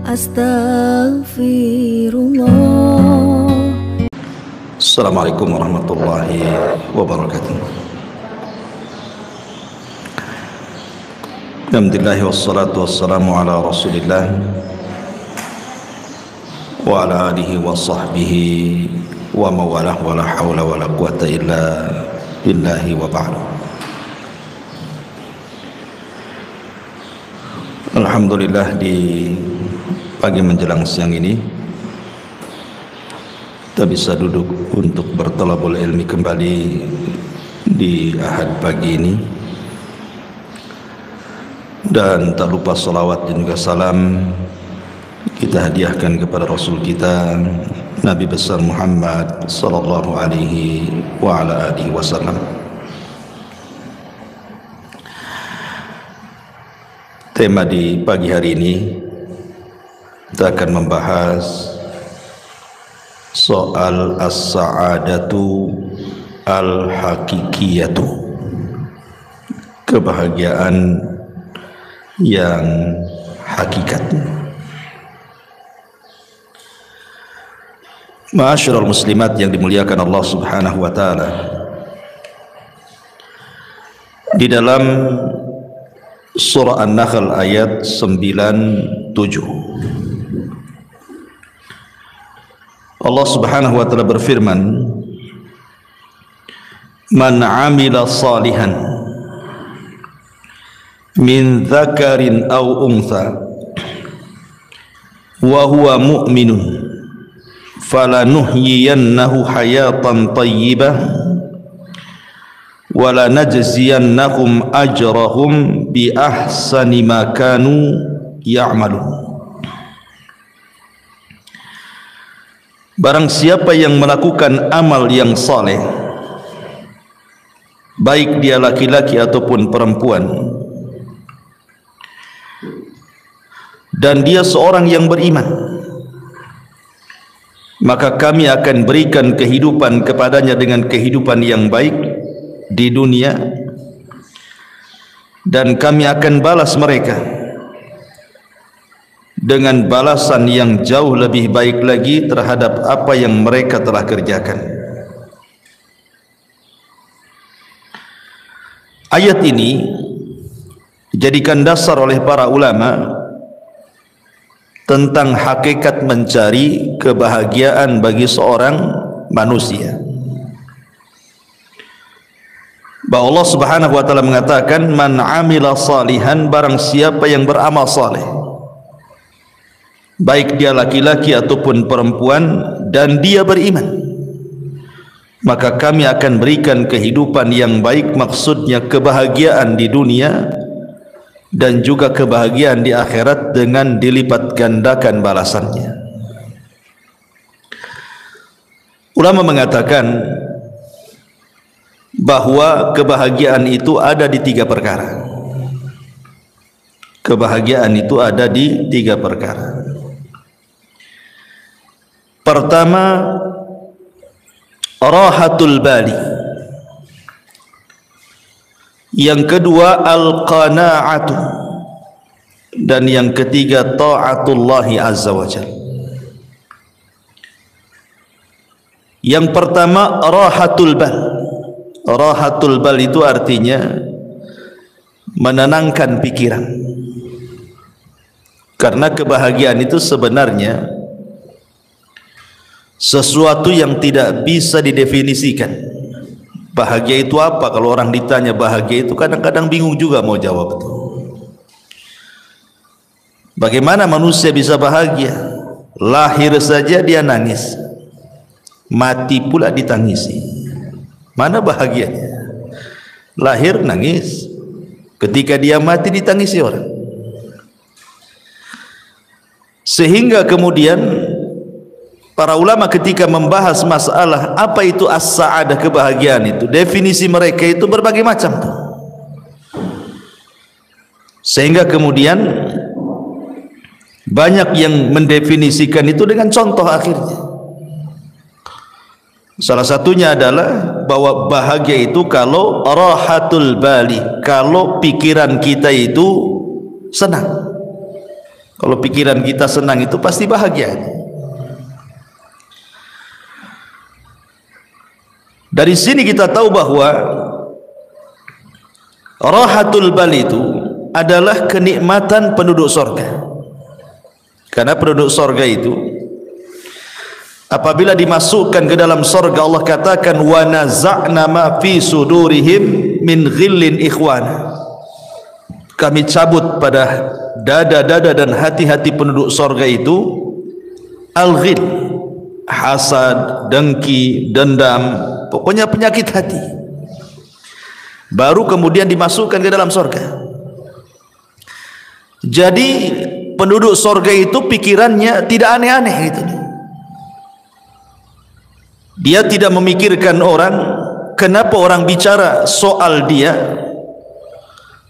Astaghfirullah. Assalamualaikum warahmatullahi wabarakatuh. Alhamdulillah wassalatu wassalamu ala rasulillah wa ala alihi wa sahbihi wa mawalah wa la hawla wa la quwata illa billahi wa ba'du. Alhamdulillah, di pagi menjelang siang ini kita bisa duduk untuk bertalabul ilmi kembali di Ahad pagi ini, dan tak lupa salawat dan juga salam kita hadiahkan kepada Rasul kita Nabi besar Muhammad sallallahu alaihi wa ala alihi wasallam. Tema di pagi hari ini kita akan membahas soal as-sa'adatu al-hakikiyatu, kebahagiaan yang hakikat. Ma'asyiral muslimat yang dimuliakan Allah Subhanahu wa taala, di dalam surah An-Nahl ayat 97 Allah Subhanahu wa taala berfirman, "Man 'amila salihan min dzakarin aw untha wa huwa mu'minun falanuhyiyannahu hayatan thayyibah wa lanajziyannahum ajrahum bi ahsani ma kanu ya'malun." Barang siapa yang melakukan amal yang saleh, baik dia laki-laki ataupun perempuan, dan dia seorang yang beriman, maka kami akan berikan kehidupan kepadanya dengan kehidupan yang baik di dunia, dan kami akan balas mereka dengan balasan yang jauh lebih baik lagi terhadap apa yang mereka telah kerjakan. Ayat ini dijadikan dasar oleh para ulama tentang hakikat mencari kebahagiaan bagi seorang manusia. Bahwa Allah Subhanahu wa taala mengatakan, "Man 'amila salihan", barang siapa yang beramal saleh, baik dia laki-laki ataupun perempuan, dan dia beriman, maka kami akan berikan kehidupan yang baik, maksudnya kebahagiaan di dunia dan juga kebahagiaan di akhirat dengan dilipat gandakan balasannya. Ulama mengatakan bahwa kebahagiaan itu ada di tiga perkara. Kebahagiaan itu ada di tiga perkara. Pertama, rahatul bali. Yang kedua, al-qana'atu. Dan yang ketiga, ta'atullahi azza wa jalla. Yang pertama, rahatul bal. Rahatul bal itu artinya menenangkan pikiran. Karena kebahagiaan itu sebenarnya sesuatu yang tidak bisa didefinisikan. Bahagia itu apa? Kalau orang ditanya bahagia itu, kadang-kadang bingung juga mau jawab itu. Bagaimana manusia bisa bahagia? Lahir saja dia nangis, mati pula ditangisi. Mana bahagianya? Lahir nangis, ketika dia mati ditangisi orang. Sehingga kemudian para ulama ketika membahas masalah apa itu as-sa'adah, kebahagiaan itu, definisi mereka itu berbagai macam. Sehingga kemudian banyak yang mendefinisikan itu dengan contoh akhirnya. Salah satunya adalah bahwa bahagia itu kalau rahatul bali, kalau pikiran kita itu senang. Kalau pikiran kita senang itu pasti bahagia. Dari sini kita tahu bahwa rahatul bal itu adalah kenikmatan penduduk sorga. Karena penduduk sorga itu apabila dimasukkan ke dalam sorga, Allah katakan wa naza'na ma fi sudurihim min ghillin ikhwana. Kami cabut pada dada-dada dan hati-hati penduduk sorga itu al-ghil, hasad, dengki, dendam, pokoknya penyakit hati. Baru kemudian dimasukkan ke dalam sorga. Jadi penduduk sorga itu pikirannya tidak aneh-aneh gitu. Dia tidak memikirkan orang, kenapa orang bicara soal dia,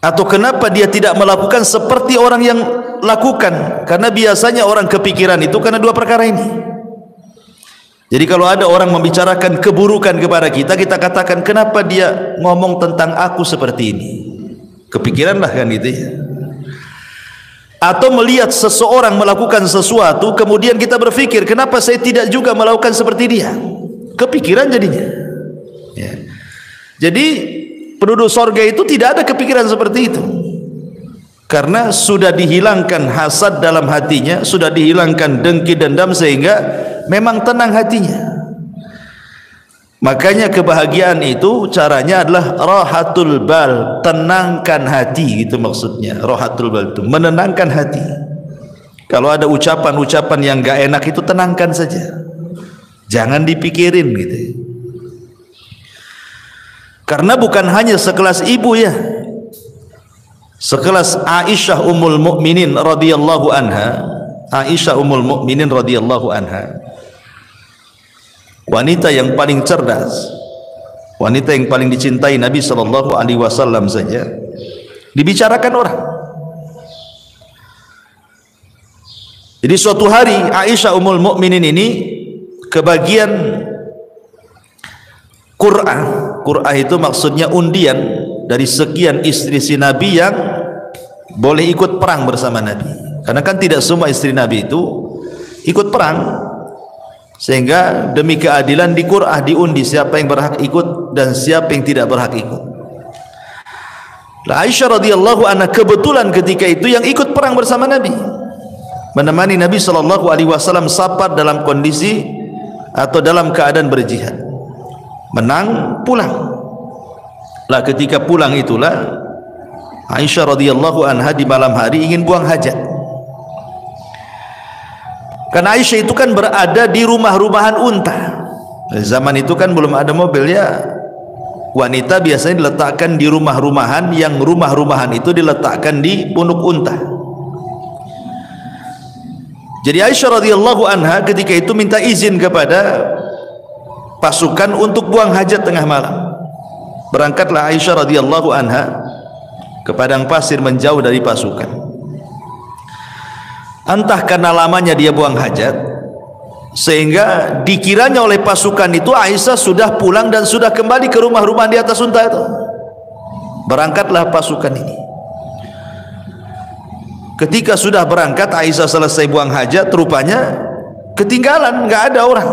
atau kenapa dia tidak melakukan seperti orang yang lakukan. Karena biasanya orang kepikiran itu karena dua perkara ini. Jadi kalau ada orang membicarakan keburukan kepada kita, kita katakan kenapa dia ngomong tentang aku seperti ini. Kepikiranlah kan gitu ya. Atau melihat seseorang melakukan sesuatu, kemudian kita berpikir kenapa saya tidak juga melakukan seperti dia. Kepikiran jadinya ya. Jadi penduduk sorga itu tidak ada kepikiran seperti itu, karena sudah dihilangkan hasad dalam hatinya, sudah dihilangkan dengki dendam, sehingga memang tenang hatinya. Makanya kebahagiaan itu caranya adalah rahatul bal, tenangkan hati, gitu maksudnya. Rahatul bal itu menenangkan hati. Kalau ada ucapan-ucapan yang gak enak itu tenangkan saja, jangan dipikirin gitu. Karena bukan hanya sekelas ibu ya, sekelas Aisyah Ummul Mukminin radhiyallahu anha. Aisyah Ummul Mukminin radhiyallahu anha, wanita yang paling cerdas, wanita yang paling dicintai Nabi sallallahu alaihi wasallam saja dibicarakan orang. Jadi suatu hari Aisyah Ummul Mukminin ini kebagian Qur'ah itu maksudnya undian dari sekian istri si Nabi yang boleh ikut perang bersama Nabi. Karena kan tidak semua istri Nabi itu ikut perang, sehingga demi keadilan di Qur'ah diundi siapa yang berhak ikut dan siapa yang tidak berhak ikut. Aisyah radhiyallahu anha kebetulan ketika itu yang ikut perang bersama Nabi, menemani Nabi sallallahu alaihi wasallam safar dalam kondisi atau dalam keadaan berjihad. Menang pulang. Lah ketika pulang itulah Aisyah radhiyallahu anha di malam hari ingin buang hajat. Karena Aisyah itu kan berada di rumah-rumahan unta. Zaman itu kan belum ada mobil ya. Wanita biasanya diletakkan di rumah-rumahan, yang rumah-rumahan itu diletakkan di punuk unta. Jadi Aisyah radhiyallahu anha ketika itu minta izin kepada pasukan untuk buang hajat tengah malam. Berangkatlah Aisyah radhiyallahu anha ke padang pasir menjauh dari pasukan. Entah karena lamanya dia buang hajat, sehingga dikiranya oleh pasukan itu Aisyah sudah pulang dan sudah kembali ke rumah-rumah di atas unta itu. Berangkatlah pasukan ini. Ketika sudah berangkat, Aisyah selesai buang hajat, rupanya ketinggalan, nggak ada orang.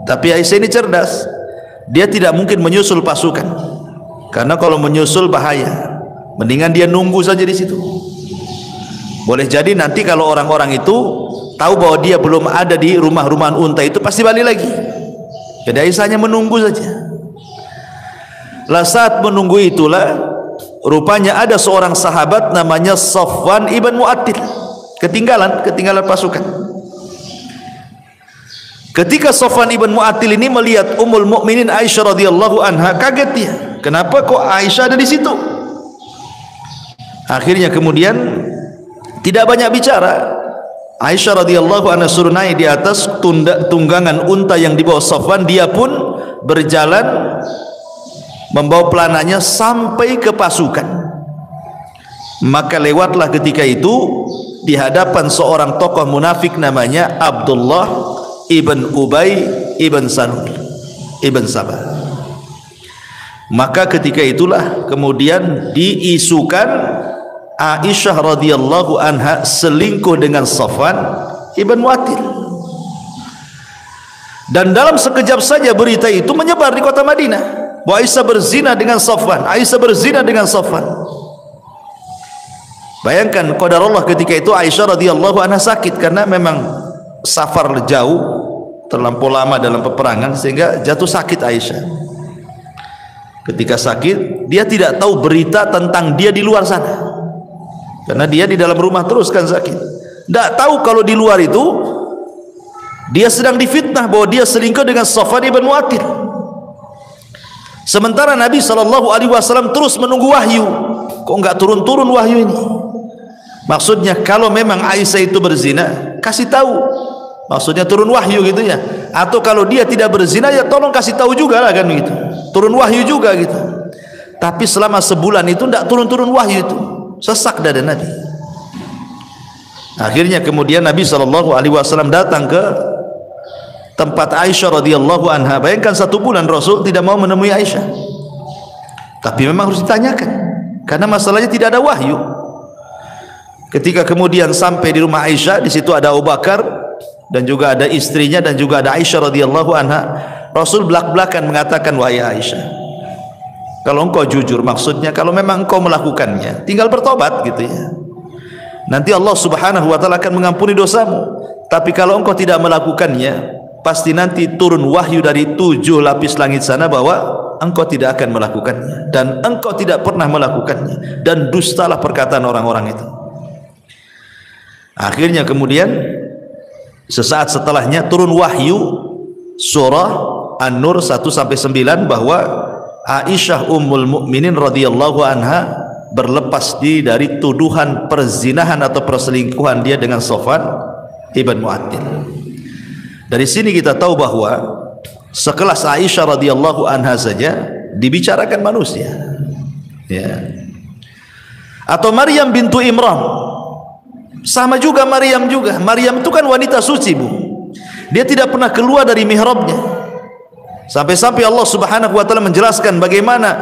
Tapi Aisyah ini cerdas, dia tidak mungkin menyusul pasukan, karena kalau menyusul bahaya. Mendingan dia nunggu saja di situ. Boleh jadi nanti kalau orang-orang itu tahu bahwa dia belum ada di rumah-rumahan unta itu, pasti balik lagi. Jadi Aisyahnya menunggu saja. Lah saat menunggu itulah rupanya ada seorang sahabat namanya Safwan ibn Mu'attil ketinggalan pasukan. Ketika Safwan ibn Mu'attil ini melihat Ummul Mukminin Aisyah radhiyallahu anha, kaget dia. Kenapa kok Aisyah ada di situ? Akhirnya kemudian tidak banyak bicara. Aisyah radhiyallahu anha suruh naik di atas tunggangan unta yang dibawa Safwan. Dia pun berjalan membawa pelananya sampai ke pasukan. Maka lewatlah ketika itu di hadapan seorang tokoh munafik namanya Abdullah ibn Ubay ibn Salul ibn Sabah. Maka ketika itulah kemudian diisukan Aisyah radhiyallahu anha selingkuh dengan Safwan ibn Mu'attil. Dan dalam sekejap saja berita itu menyebar di kota Madinah bahwa Aisyah berzina dengan Safwan, Aisyah berzina dengan Safwan. Bayangkan qadarullah ketika itu Aisyah radhiyallahu anha sakit karena memang safar jauh, terlampau lama dalam peperangan sehingga jatuh sakit Aisyah. Ketika sakit, dia tidak tahu berita tentang dia di luar sana. Karena dia di dalam rumah terus kan sakit. Tidak tahu kalau di luar itu dia sedang difitnah bahwa dia selingkuh dengan Safwan ibn Mu'attil. Sementara Nabi SAW terus menunggu wahyu. Kok enggak turun-turun wahyu ini? Maksudnya kalau memang Aisyah itu berzina, kasih tahu. Maksudnya turun wahyu gitu ya. Atau kalau dia tidak berzina, ya tolong kasih tahu juga lah kan gitu. Turun wahyu juga gitu. Tapi selama sebulan itu tidak turun-turun wahyu itu. Sesak dada Nabi. Akhirnya kemudian Nabi SAW datang ke tempat Aisyah radhiyallahu anha. Bayangkan 1 bulan Rasul tidak mau menemui Aisyah. Tapi memang harus ditanyakan karena masalahnya tidak ada wahyu. Ketika kemudian sampai di rumah Aisyah, di situ ada Abu Bakar dan juga ada istrinya dan juga ada Aisyah radhiyallahu anha. Rasul belak-belakan mengatakan, wahai Aisyah, kalau engkau jujur, maksudnya kalau memang engkau melakukannya, tinggal bertobat gitu ya. Nanti Allah Subhanahu wa taala akan mengampuni dosamu. Tapi kalau engkau tidak melakukannya, pasti nanti turun wahyu dari 7 lapis langit sana bahwa engkau tidak akan melakukannya dan engkau tidak pernah melakukannya dan dustalah perkataan orang-orang itu. Akhirnya kemudian sesaat setelahnya turun wahyu surah An-Nur 1-9 bahwa Aisyah Ummul Mukminin radhiyallahu anha berlepas diri dari tuduhan perzinahan atau perselingkuhan dia dengan Safwan ibn Mu'attil. Dari sini kita tahu bahwa sekelas Aisyah radhiyallahu anha saja dibicarakan manusia. Ya. Atau Maryam bintu Imran, sama juga Maryam juga. Maryam itu kan wanita suci, Bu. Dia tidak pernah keluar dari mihrabnya. Sampai-sampai Allah Subhanahu wa taala menjelaskan bagaimana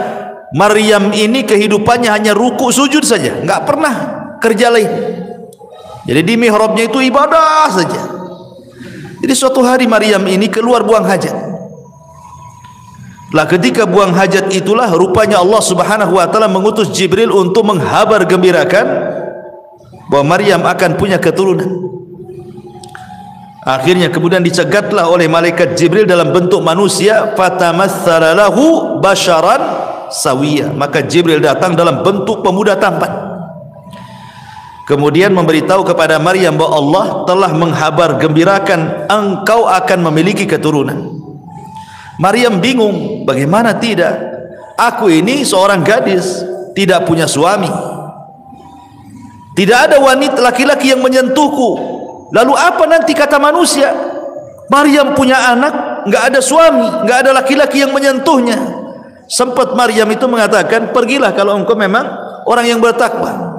Maryam ini kehidupannya hanya ruku sujud saja, enggak pernah kerja lain. Jadi di mihrabnya itu ibadah saja. Jadi suatu hari Maryam ini keluar buang hajat. Lah ketika buang hajat itulah rupanya Allah Subhanahu wa taala mengutus Jibril untuk menghabar gembirakan bahwa Maryam akan punya keturunan. Akhirnya kemudian dicegatlah oleh malaikat Jibril dalam bentuk manusia, fatamatsala lahu basharan sawiyya. Maka Jibril datang dalam bentuk pemuda tampan. Kemudian memberitahu kepada Maryam bahwa Allah telah menghabar gembirakan engkau akan memiliki keturunan. Maryam bingung, bagaimana tidak? Aku ini seorang gadis, tidak punya suami. Tidak ada wanita laki-laki yang menyentuhku. Lalu apa nanti kata manusia? Maryam punya anak, enggak ada suami, enggak ada laki-laki yang menyentuhnya. Sempat Maryam itu mengatakan, pergilah kalau engkau memang orang yang bertakwa.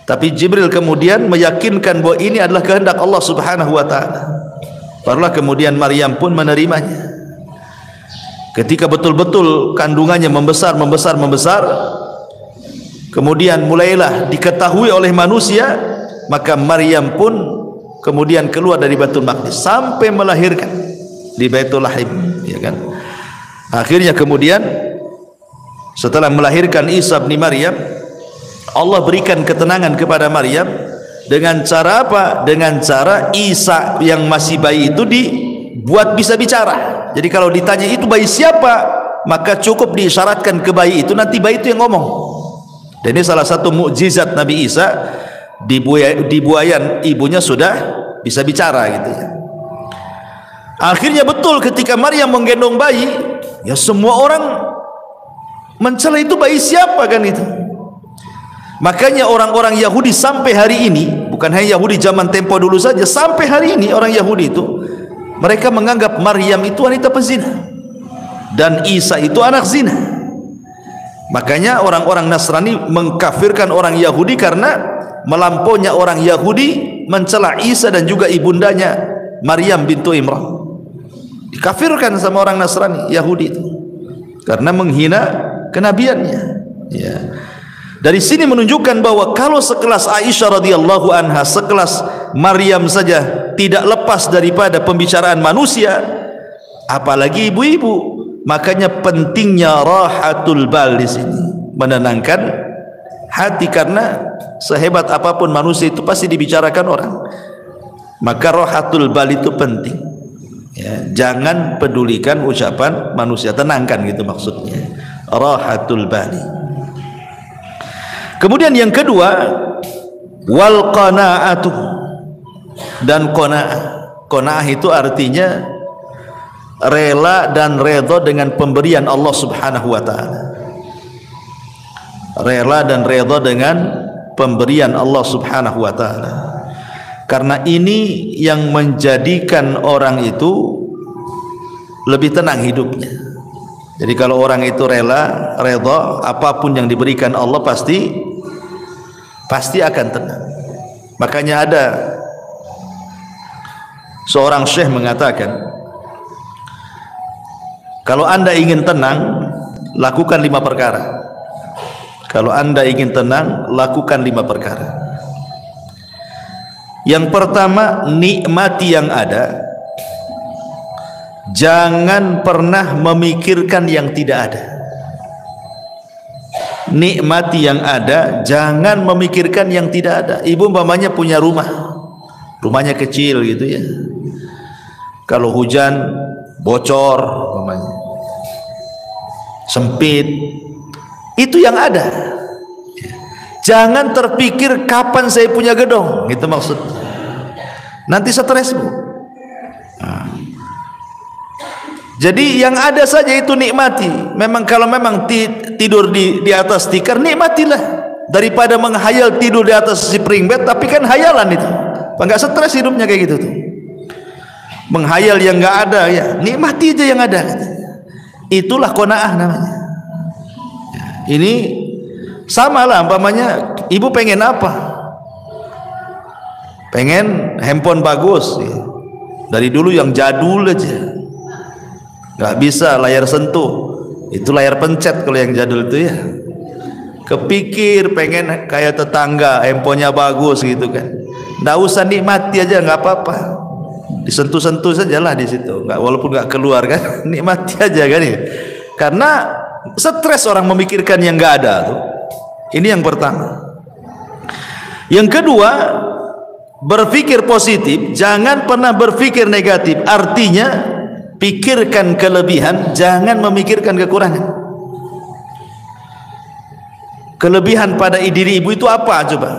Tapi Jibril kemudian meyakinkan bahwa ini adalah kehendak Allah Subhanahu wa taala. Barulah kemudian Maryam pun menerimanya. Ketika betul-betul kandungannya membesar, kemudian mulailah diketahui oleh manusia, maka Maryam pun kemudian keluar dari Baitul Maqdis sampai melahirkan di Baitul Lahim, ya kan? Akhirnya kemudian setelah melahirkan Isa bin Maryam, Allah berikan ketenangan kepada Maryam dengan cara apa? Dengan cara Isa yang masih bayi itu dibuat bisa bicara. Jadi kalau ditanya itu bayi siapa, maka cukup diisyaratkan ke bayi itu, nanti bayi itu yang ngomong. Dan ini salah satu mukjizat Nabi Isa, di buayan ibunya sudah bisa bicara gitu ya. Akhirnya betul ketika Maryam menggendong bayi, ya semua orang mencela itu bayi siapa kan itu. Makanya orang-orang Yahudi sampai hari ini, bukan hanya Yahudi zaman tempo dulu saja, sampai hari ini orang Yahudi itu mereka menganggap Maryam itu wanita pezina dan Isa itu anak zina. Makanya orang-orang Nasrani mengkafirkan orang Yahudi karena melampaunya orang Yahudi mencela Isa dan juga ibundanya Maryam bintu Imran. Dikafirkan sama orang Nasrani Yahudi itu karena menghina kenabiannya. Ya. Dari sini menunjukkan bahwa kalau sekelas Aisyah radhiyallahu anha, sekelas Maryam saja tidak lepas daripada pembicaraan manusia, apalagi ibu-ibu. Makanya pentingnya rahatul bal di sini, menenangkan hati, karena sehebat apapun manusia itu pasti dibicarakan orang. Maka rahatul bal itu penting. Ya, jangan pedulikan ucapan manusia, tenangkan gitu maksudnya. Rahatul bali. Kemudian yang kedua, wal qanaatu, dan qanaah. Qanaah itu artinya rela dan redha dengan pemberian Allah Subhanahu wa taala. Rela dan redha dengan pemberian Allah Subhanahu wa taala. Karena ini yang menjadikan orang itu lebih tenang hidupnya. Jadi kalau orang itu rela, redha, apapun yang diberikan Allah pasti akan tenang. Makanya ada seorang syekh mengatakan, kalau Anda ingin tenang, lakukan 5 perkara. Kalau Anda ingin tenang, lakukan 5 perkara. Yang pertama, nikmati yang ada. Jangan pernah memikirkan yang tidak ada. Nikmati yang ada, jangan memikirkan yang tidak ada. Ibu umpamanya punya rumahnya kecil gitu ya. Kalau hujan bocor umpamanya, sempit, itu yang ada. Jangan terpikir kapan saya punya gedung, gitu maksudnya. Nanti stres, Bu. Jadi yang ada saja itu nikmati. Memang kalau memang tidur di atas tikar, nikmatilah, daripada menghayal tidur di atas spring bed, tapi kan hayalan itu. Enggak stres hidupnya kayak gitu tuh. Menghayal yang enggak ada, ya nikmati aja yang ada. Itulah qanaah namanya. Ini sama lah umpamanya ibu pengen apa? Pengen handphone bagus ya. Dari dulu yang jadul aja, nggak bisa layar sentuh, itu layar pencet kalau yang jadul itu ya. Kepikir pengen kayak tetangga, handphonenya bagus gitu kan, nggak usah, nikmati aja, nggak apa-apa, disentuh-sentuh sajalah di situ, nggak, walaupun nggak keluar kan, nikmati aja kan ya. Karena stres orang memikirkan yang nggak ada tuh. Ini yang pertama. Yang kedua, berpikir positif, jangan pernah berpikir negatif. Artinya pikirkan kelebihan, jangan memikirkan kekurangan. Kelebihan pada diri ibu itu apa coba?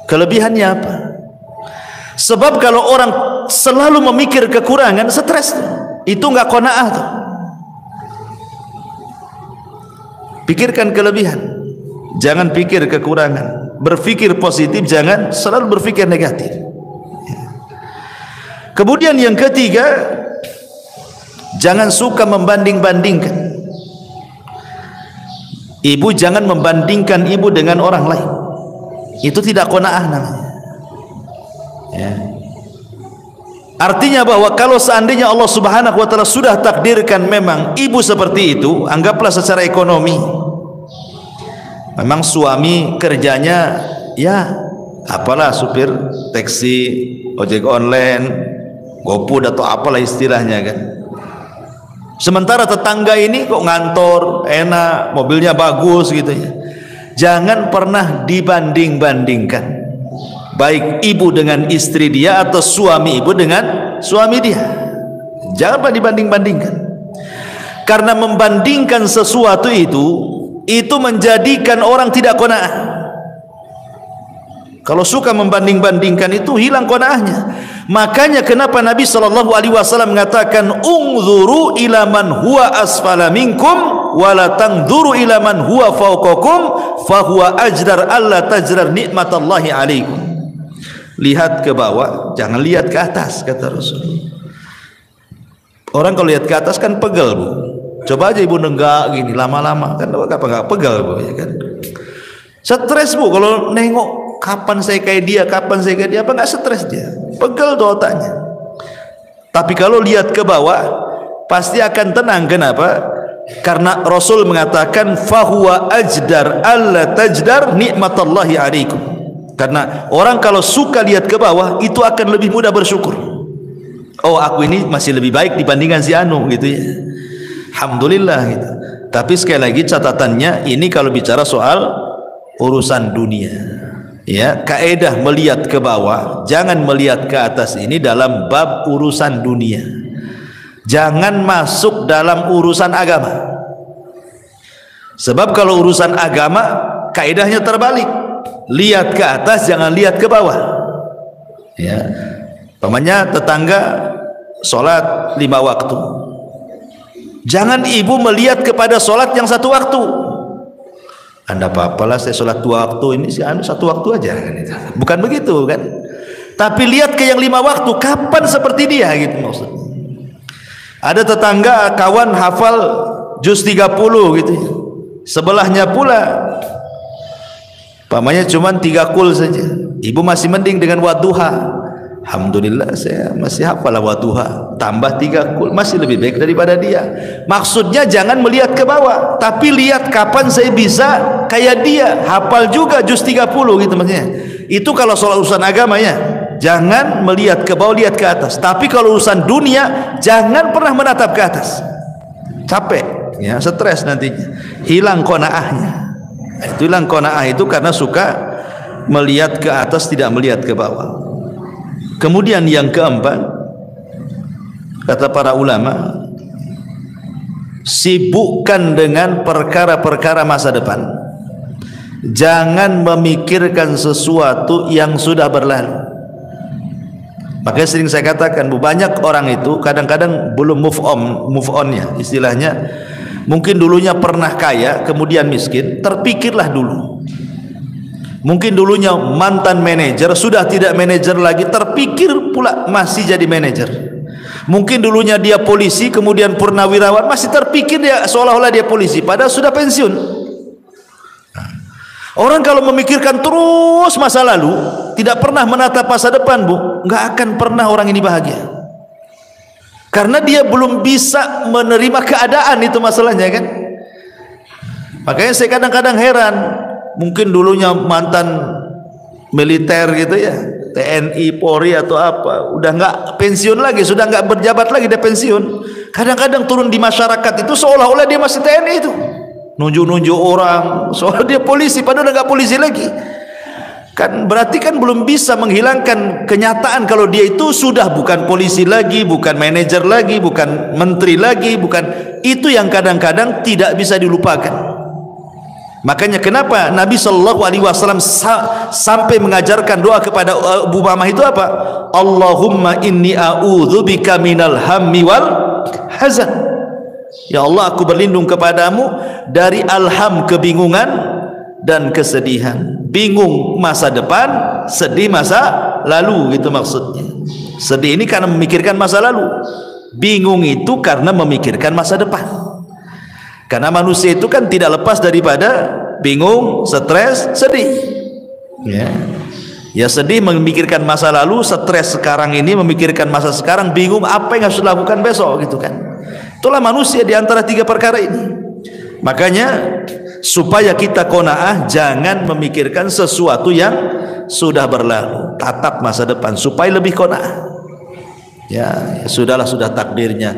Kelebihannya apa? Sebab kalau orang selalu memikir kekurangan, stres, itu nggak qanaah tuh. Pikirkan kelebihan, jangan pikir kekurangan. Berpikir positif, jangan selalu berpikir negatif. Kemudian yang ketiga, jangan suka membanding-bandingkan. Ibu jangan membandingkan ibu dengan orang lain. Itu tidak qanaah namanya. Ya. Artinya bahwa kalau seandainya Allah Subhanahu wa taala sudah takdirkan memang ibu seperti itu, anggaplah secara ekonomi, memang suami kerjanya ya apalah, supir taksi, ojek online, GoFood atau apalah istilahnya kan. Sementara tetangga ini kok ngantor, enak, mobilnya bagus gitu ya. Jangan pernah dibanding-bandingkan, baik ibu dengan istri dia atau suami ibu dengan suami dia. Jangan pernah dibanding-bandingkan. Karena membandingkan sesuatu itu menjadikan orang tidak qanaah. Kalau suka membanding-bandingkan itu hilang qanaahnya. Makanya kenapa Nabi SAW mengatakan, "Unzuru ila man huwa asfala minkum wa la tanzuru ila man huwa fawqakum fa huwa ajdar alla tajrar nikmatallahi alaikum." Lihat ke bawah, jangan lihat ke atas, kata Rasul. Orang kalau lihat ke atas kan pegel, Bu. Coba aja ibu nenggak gini lama-lama kan nggak pegel, Bu, ya kan. Stres, Bu, kalau nengok kapan saya kayak dia, apa nggak stres dia, pegel tuh otaknya. Tapi kalau lihat ke bawah pasti akan tenang. Kenapa? Karena Rasul mengatakan fahuwa ajdar alla tajdar nikmatallahi alaikum. Karena orang kalau suka lihat ke bawah itu akan lebih mudah bersyukur. Oh, aku ini masih lebih baik dibandingkan si anu gitu ya. Alhamdulillah gitu. Tapi sekali lagi catatannya, ini kalau bicara soal urusan dunia. Ya, kaedah melihat ke bawah, jangan melihat ke atas ini dalam bab urusan dunia. Jangan masuk dalam urusan agama. Sebab kalau urusan agama kaedahnya terbalik. Lihat ke atas, jangan lihat ke bawah. Ya. Pamannya tetangga sholat 5 waktu. Jangan ibu melihat kepada sholat yang 1 waktu. Anda apa-apalah saya sholat 2 waktu, ini sih 1 waktu aja kan itu. Bukan begitu kan. Tapi lihat ke yang 5 waktu, kapan seperti dia gitu maksudnya. Ada tetangga kawan hafal juz 30 gitu. Sebelahnya pula pamannya cuma 3 kul saja. Ibu masih mending dengan wadduha. Alhamdulillah saya masih hafal wadduha, tambah 3 kul masih lebih baik daripada dia. Maksudnya jangan melihat ke bawah, tapi lihat kapan saya bisa kayak dia, hafal juga juz 30 gitu maksudnya. Itu kalau soal urusan agama ya. Jangan melihat ke bawah, lihat ke atas. Tapi kalau urusan dunia jangan pernah menatap ke atas. Capek ya, stres nantinya. Hilang qanaahnya. Itu hilang qanaah itu karena suka melihat ke atas, tidak melihat ke bawah. Kemudian yang keempat, kata para ulama, sibukkan dengan perkara-perkara masa depan. Jangan memikirkan sesuatu yang sudah berlalu. Makanya sering saya katakan, banyak orang itu kadang-kadang belum move on-nya, istilahnya. Mungkin dulunya pernah kaya, kemudian miskin, terpikirlah dulu. Mungkin dulunya mantan manajer, sudah tidak manajer lagi, terpikir pula masih jadi manajer. Mungkin dulunya dia polisi, kemudian purnawirawan, masih terpikir dia seolah-olah dia polisi, padahal sudah pensiun. Orang kalau memikirkan terus masa lalu, tidak pernah menatap masa depan, Bu, nggak akan pernah orang ini bahagia. Karena dia belum bisa menerima keadaan, itu masalahnya kan. Makanya saya kadang-kadang heran. Mungkin dulunya mantan militer gitu ya, TNI, Polri atau apa, udah nggak pensiun lagi, sudah nggak berjabat lagi, dia pensiun. Kadang-kadang turun di masyarakat itu seolah-olah dia masih TNI itu, nunjuk-nunjuk orang, soal dia polisi, padahal udah nggak polisi lagi. Kan berarti kan belum bisa menghilangkan kenyataan kalau dia itu sudah bukan polisi lagi, bukan manajer lagi, bukan menteri lagi, bukan itu yang kadang-kadang tidak bisa dilupakan. Makanya kenapa Nabi Shallallahu Alaihi Wasallam sampai mengajarkan doa kepada Abu Umamah itu apa? Allahumma inni a'udzubika minal hammi wal hazan. Ya Allah, aku berlindung kepadamu dari alham, kebingungan dan kesedihan. Bingung masa depan, sedih masa lalu, gitu maksudnya. Sedih ini karena memikirkan masa lalu, bingung itu karena memikirkan masa depan. Karena manusia itu kan tidak lepas daripada bingung, stres, sedih. Ya sedih memikirkan masa lalu, stres sekarang ini memikirkan masa sekarang, bingung apa yang harus dilakukan besok gitu kan. Itulah manusia di antara 3 perkara ini. Makanya supaya kita qanaah, jangan memikirkan sesuatu yang sudah berlalu, tatap masa depan supaya lebih qanaah. Ya sudahlah, sudah takdirnya.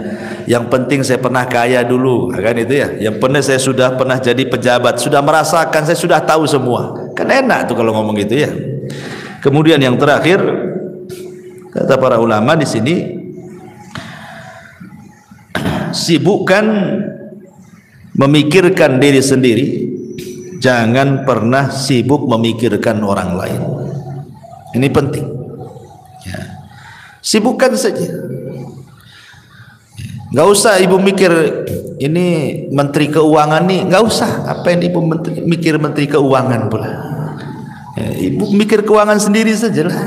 Yang penting saya pernah kaya dulu, kan itu ya. Yang penting saya sudah pernah jadi pejabat, sudah merasakan, saya sudah tahu semua. Kan enak tuh kalau ngomong gitu ya. Kemudian yang terakhir, kata para ulama di sini, sibukkan memikirkan diri sendiri, jangan pernah sibuk memikirkan orang lain. Ini penting. Sibukkan saja. Nggak usah ibu mikir ini menteri keuangan nih, nggak usah. Apa yang ibu mikir menteri keuangan pula? Ya, ibu mikir keuangan sendiri saja lah.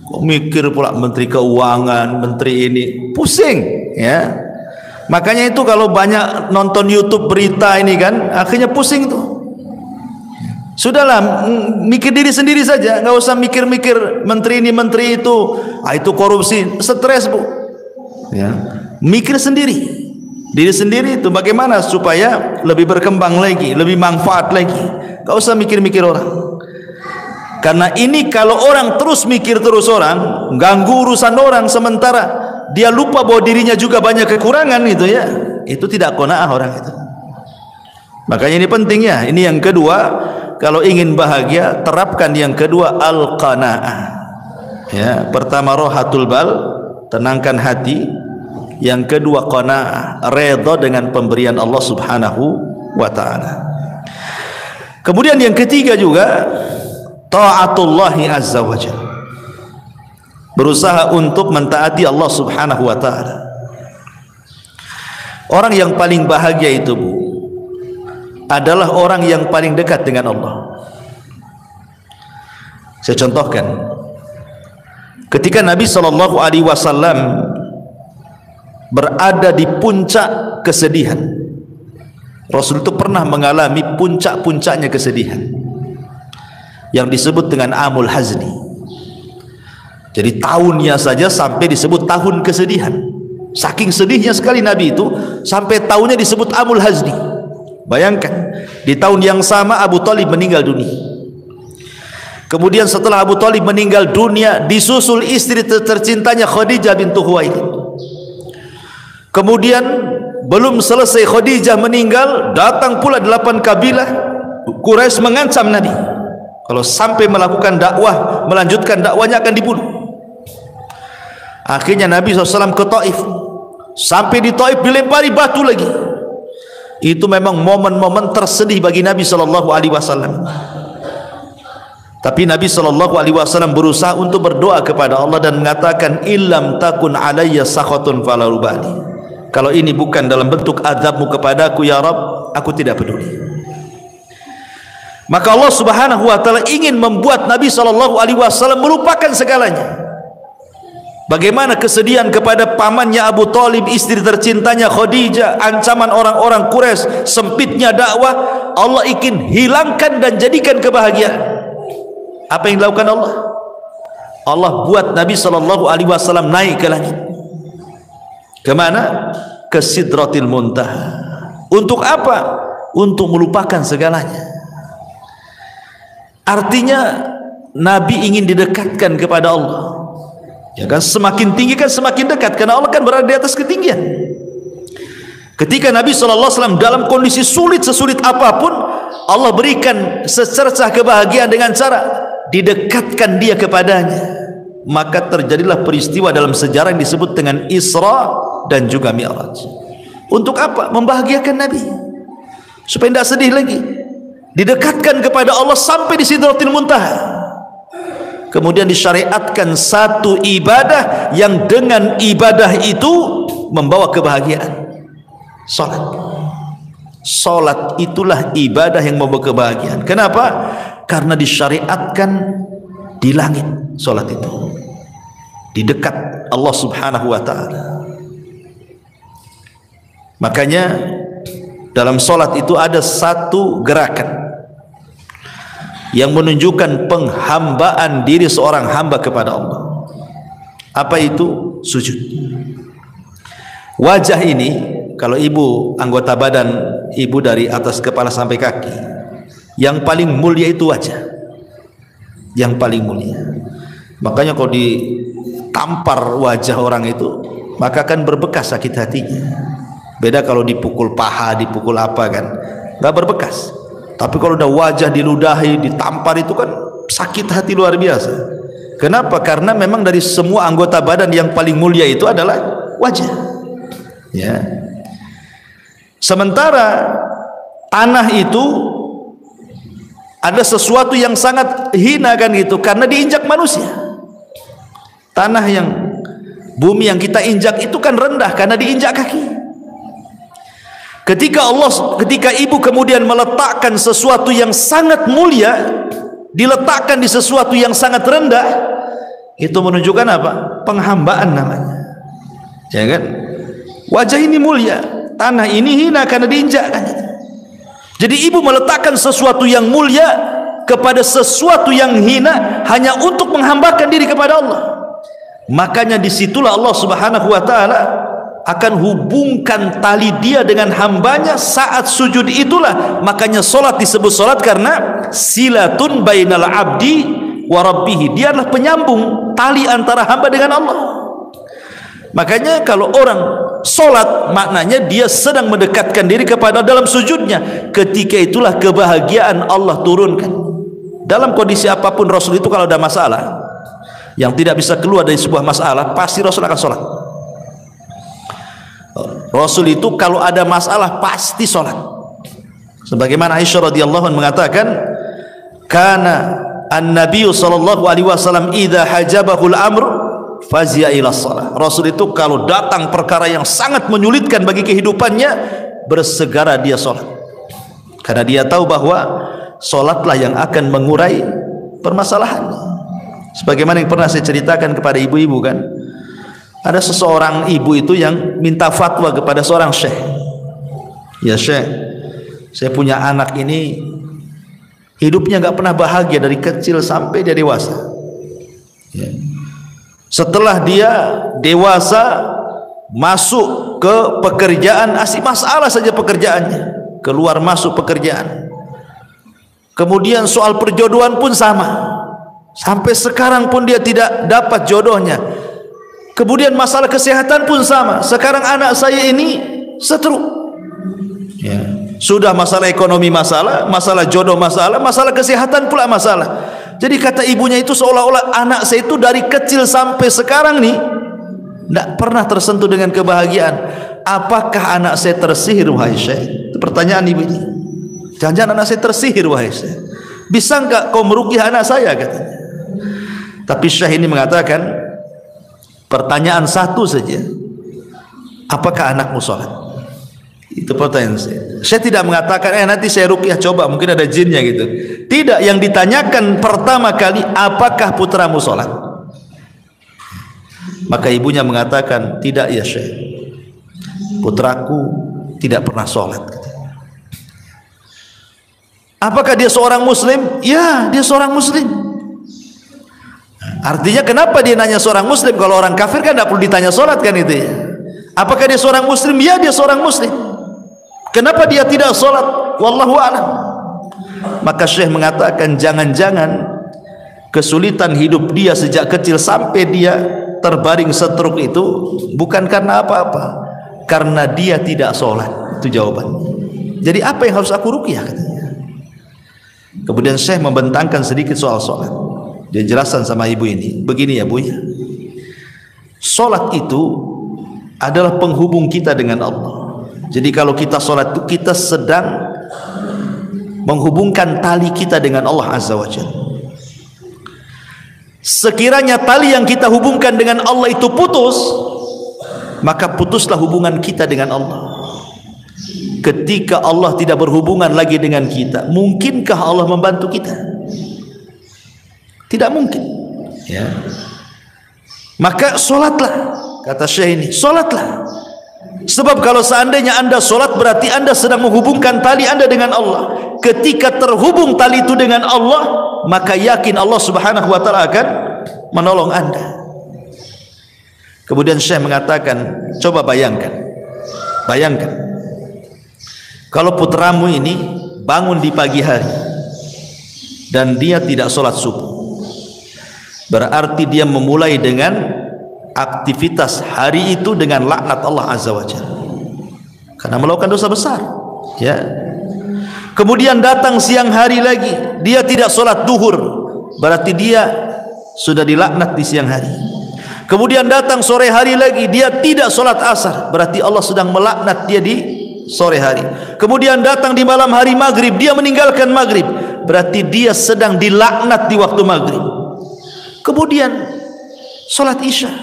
Kok mikir pula menteri keuangan, menteri ini, pusing ya. Makanya itu kalau banyak nonton YouTube berita ini kan, akhirnya pusing tuh. Sudahlah, mikir diri sendiri saja, nggak usah mikir-mikir menteri ini menteri itu, itu korupsi, stres Bu. Ya, mikir sendiri. diri sendiri itu bagaimana supaya lebih berkembang lagi, lebih manfaat lagi. Gak usah mikir-mikir orang. Karena ini kalau orang terus mikir terus orang, ganggu urusan orang, sementara dia lupa bahwa dirinya juga banyak kekurangan itu ya, itu tidak qanaah orang itu. Makanya ini penting ya. Ini yang kedua, kalau ingin bahagia terapkan yang kedua, al-qanaah. Ya, pertama rohatul bal, tenangkan hati. Yang kedua qanaah, redha dengan pemberian Allah Subhanahu wa taala. Kemudian yang ketiga juga taatullahi azza wajalla. Berusaha untuk mentaati Allah Subhanahu wa taala. Orang yang paling bahagia itu, Bu, adalah orang yang paling dekat dengan Allah. Saya contohkan. Ketika Nabi sallallahu alaihi wasallam berada di puncak kesedihan, Rasul itu pernah mengalami puncak-puncaknya kesedihan yang disebut dengan amul hazni. Jadi tahunnya saja sampai disebut tahun kesedihan. Saking sedihnya sekali Nabi itu sampai tahunnya disebut amul hazni. Bayangkan, di tahun yang sama Abu Thalib meninggal dunia. Kemudian setelah Abu Thalib meninggal dunia, disusul istri tercintanya Khadijah bintu Khuwailid. Kemudian belum selesai Khadijah meninggal, datang pula 8 kabilah Quraisy mengancam Nabi, kalau sampai melakukan dakwah, melanjutkan dakwanya akan dibunuh. Akhirnya Nabi SAW ke Taif. Sampai di Taif dilempari batu lagi. Itu memang momen-momen tersedih bagi Nabi SAW. Tapi Nabi SAW berusaha untuk berdoa kepada Allah dan mengatakan, illam takun alayya sakhatun fala ubali. Kalau ini bukan dalam bentuk azabmu kepadaku ya Rabb, aku tidak peduli. Maka Allah Subhanahu wa taala ingin membuat Nabi SAW melupakan segalanya. Bagaimana kesedihan kepada pamannya Abu Thalib, istri tercintanya Khadijah, ancaman orang-orang Quraisy, sempitnya dakwah, Allah ingin hilangkan dan jadikan kebahagiaan. Apa yang dilakukan Allah? Allah buat Nabi SAW naik ke langit. Kemana? Ke Sidratil Muntaha. Untuk apa? Untuk melupakan segalanya. Artinya Nabi ingin didekatkan kepada Allah. Ya kan, semakin tinggi kan semakin dekat, karena Allah kan berada di atas ketinggian. Ketika Nabi SAW dalam kondisi sulit sesulit apapun, Allah berikan secercah kebahagiaan dengan cara didekatkan dia kepadanya. Maka terjadilah peristiwa dalam sejarah yang disebut dengan Isra dan juga Mi'raj. Untuk apa? Membahagiakan Nabi supaya tidak sedih lagi, didekatkan kepada Allah sampai di Sidratil Muntaha. Kemudian disyariatkan satu ibadah yang dengan ibadah itu membawa kebahagiaan. Salat. Salat itulah ibadah yang membawa kebahagiaan. Kenapa? Karena disyariatkan di langit. Salat itu di dekat Allah Subhanahu wa taala. Makanya dalam salat itu ada satu gerakan yang menunjukkan penghambaan diri seorang hamba kepada Allah. Apa itu? Sujud. Wajah ini, kalau ibu anggota badan ibu dari atas kepala sampai kaki, yang paling mulia itu wajah. Yang paling mulia. Makanya kalau ditampar wajah orang itu, maka akan berbekas sakit hatinya. Beda kalau dipukul paha, dipukul apa kan, nggak berbekas. Tapi kalau udah wajah diludahi, ditampar, itu kan sakit hati luar biasa. Kenapa? Karena memang dari semua anggota badan yang paling mulia itu adalah wajah. Ya. Sementara tanah itu ada sesuatu yang sangat hina kan gitu, karena diinjak manusia. Tanah yang bumi yang kita injak itu kan rendah karena diinjak kaki. Ketika ibu kemudian meletakkan sesuatu yang sangat mulia, diletakkan di sesuatu yang sangat rendah, itu menunjukkan apa? Penghambaan namanya. Ya kan? Wajah ini mulia, tanah ini hina karena diinjak kan. Jadi ibu meletakkan sesuatu yang mulia kepada sesuatu yang hina hanya untuk menghambakan diri kepada Allah. Makanya disitulah Allah Subhanahu wa taala akan hubungkan tali dia dengan hambanya saat sujud itulah. Makanya solat disebut solat karena silatun bainal abdi wa rabbih. Dia adalah penyambung tali antara hamba dengan Allah. Makanya kalau orang solat, maknanya dia sedang mendekatkan diri kepada dalam sujudnya. Ketika itulah kebahagiaan Allah turunkan. Dalam kondisi apapun Rasul itu kalau ada masalah yang tidak bisa keluar dari sebuah masalah, pasti Rasul akan solat. Rasul itu kalau ada masalah pasti sholat. Sebagaimana Aisyah radhiyallahu anha mengatakan, "Kana an-nabiy sallallahu alaihi wasallam idza hajabahu al-amr fazi'a ila shalah." Rasul itu kalau datang perkara yang sangat menyulitkan bagi kehidupannya, bersegera dia sholat. Karena dia tahu bahwa sholatlah yang akan mengurai permasalahan. Sebagaimana yang pernah saya ceritakan kepada ibu-ibu kan, ada seseorang ibu itu yang minta fatwa kepada seorang syekh. Ya syekh, saya punya anak ini hidupnya nggak pernah bahagia dari kecil sampai dia dewasa. Ya. Setelah dia dewasa masuk ke pekerjaan, asik masalah saja pekerjaannya, keluar masuk pekerjaan. Kemudian soal perjodohan pun sama, sampai sekarang pun dia tidak dapat jodohnya. Kemudian masalah kesehatan pun sama. Sekarang anak saya ini stroke. Ya. Sudah masalah ekonomi masalah, masalah jodoh masalah, masalah kesehatan pula masalah. Jadi kata ibunya itu seolah-olah anak saya itu dari kecil sampai sekarang nih tidak pernah tersentuh dengan kebahagiaan. Apakah anak saya tersihir wahai syekh? Itu pertanyaan ibu ini. Jangan-jangan anak saya tersihir wahai syekh. Bisa enggak kau meruqyah anak saya katanya. Tapi syekh ini mengatakan, pertanyaan satu saja, apakah anakmu sholat? Itu pertanyaan saya. Saya tidak mengatakan nanti saya ruqyah coba mungkin ada jinnya gitu. Tidak, yang ditanyakan pertama kali, apakah putramu sholat? Maka ibunya mengatakan, tidak ya syekh, putraku tidak pernah sholat. Apakah dia seorang muslim? Ya, dia seorang muslim. Artinya kenapa dia nanya seorang muslim? Kalau orang kafir kan tidak perlu ditanya sholat kan itu ya. Apakah dia seorang muslim? Ya, dia seorang muslim. Kenapa dia tidak sholat? Wallahu a'lam. Maka syekh mengatakan, jangan-jangan kesulitan hidup dia sejak kecil sampai dia terbaring stroke itu bukan karena apa-apa, karena dia tidak sholat. Itu jawabannya. Jadi apa yang harus aku ruqyah katanya. Kemudian syekh membentangkan sedikit soal sholat. Dia jelaskan sama ibu ini, begini ya bu ya, sholat itu adalah penghubung kita dengan Allah. Jadi kalau kita sholat itu kita sedang menghubungkan tali kita dengan Allah Azza wa Jalla. Sekiranya tali yang kita hubungkan dengan Allah itu putus, maka putuslah hubungan kita dengan Allah. Ketika Allah tidak berhubungan lagi dengan kita, mungkinkah Allah membantu kita? Tidak mungkin ya. Maka solatlah, kata syekh ini, solatlah. Sebab kalau seandainya anda solat, berarti anda sedang menghubungkan tali anda dengan Allah. Ketika terhubung tali itu dengan Allah, maka yakin Allah subhanahu wa ta'ala akan menolong anda. Kemudian syekh mengatakan, coba bayangkan kalau putramu ini bangun di pagi hari dan dia tidak solat subuh, berarti dia memulai dengan aktivitas hari itu dengan laknat Allah Azza wa Jalla karena melakukan dosa besar ya. Kemudian datang siang hari lagi, dia tidak sholat duhur, berarti dia sudah dilaknat di siang hari. Kemudian datang sore hari lagi, dia tidak sholat asar, berarti Allah sedang melaknat dia di sore hari. Kemudian datang di malam hari maghrib, dia meninggalkan maghrib, berarti dia sedang dilaknat di waktu maghrib. Kemudian sholat isya,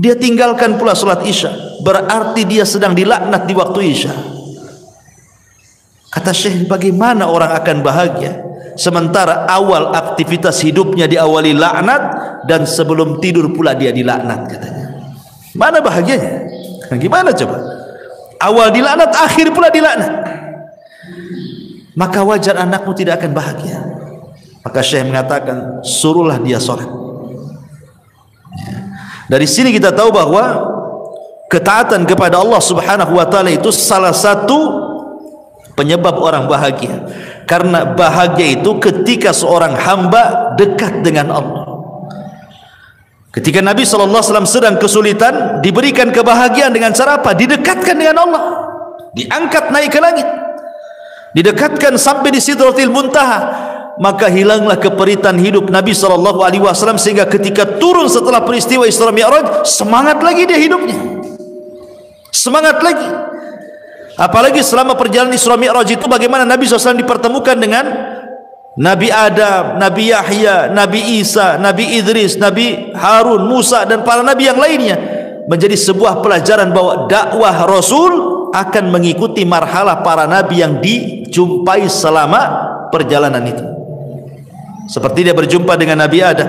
dia tinggalkan pula sholat isya, berarti dia sedang dilaknat di waktu isya. Kata syekh, bagaimana orang akan bahagia sementara awal aktivitas hidupnya diawali laknat dan sebelum tidur pula dia dilaknat katanya. Mana bahagianya? Gimana coba? Awal dilaknat, akhir pula dilaknat. Maka wajar anakmu tidak akan bahagia. Maka syekh mengatakan, suruhlah dia sholat. Dari sini kita tahu bahwa ketaatan kepada Allah Subhanahu wa taala itu salah satu penyebab orang bahagia. Karena bahagia itu ketika seorang hamba dekat dengan Allah. Ketika Nabi SAW sedang kesulitan, diberikan kebahagiaan dengan cara apa? Didekatkan dengan Allah, diangkat naik ke langit, didekatkan sampai di Sidratil Muntaha. Maka hilanglah keperitan hidup Nabi SAW, sehingga ketika turun setelah peristiwa Isra Mi'raj, semangat lagi dia hidupnya, semangat lagi. Apalagi selama perjalanan Isra Mi'raj itu bagaimana Nabi SAW dipertemukan dengan Nabi Adam, Nabi Yahya, Nabi Isa, Nabi Idris, Nabi Harun, Musa dan para Nabi yang lainnya. Menjadi sebuah pelajaran bahwa dakwah Rasul akan mengikuti marhalah para Nabi yang dijumpai selama perjalanan itu. Seperti dia berjumpa dengan Nabi Adam,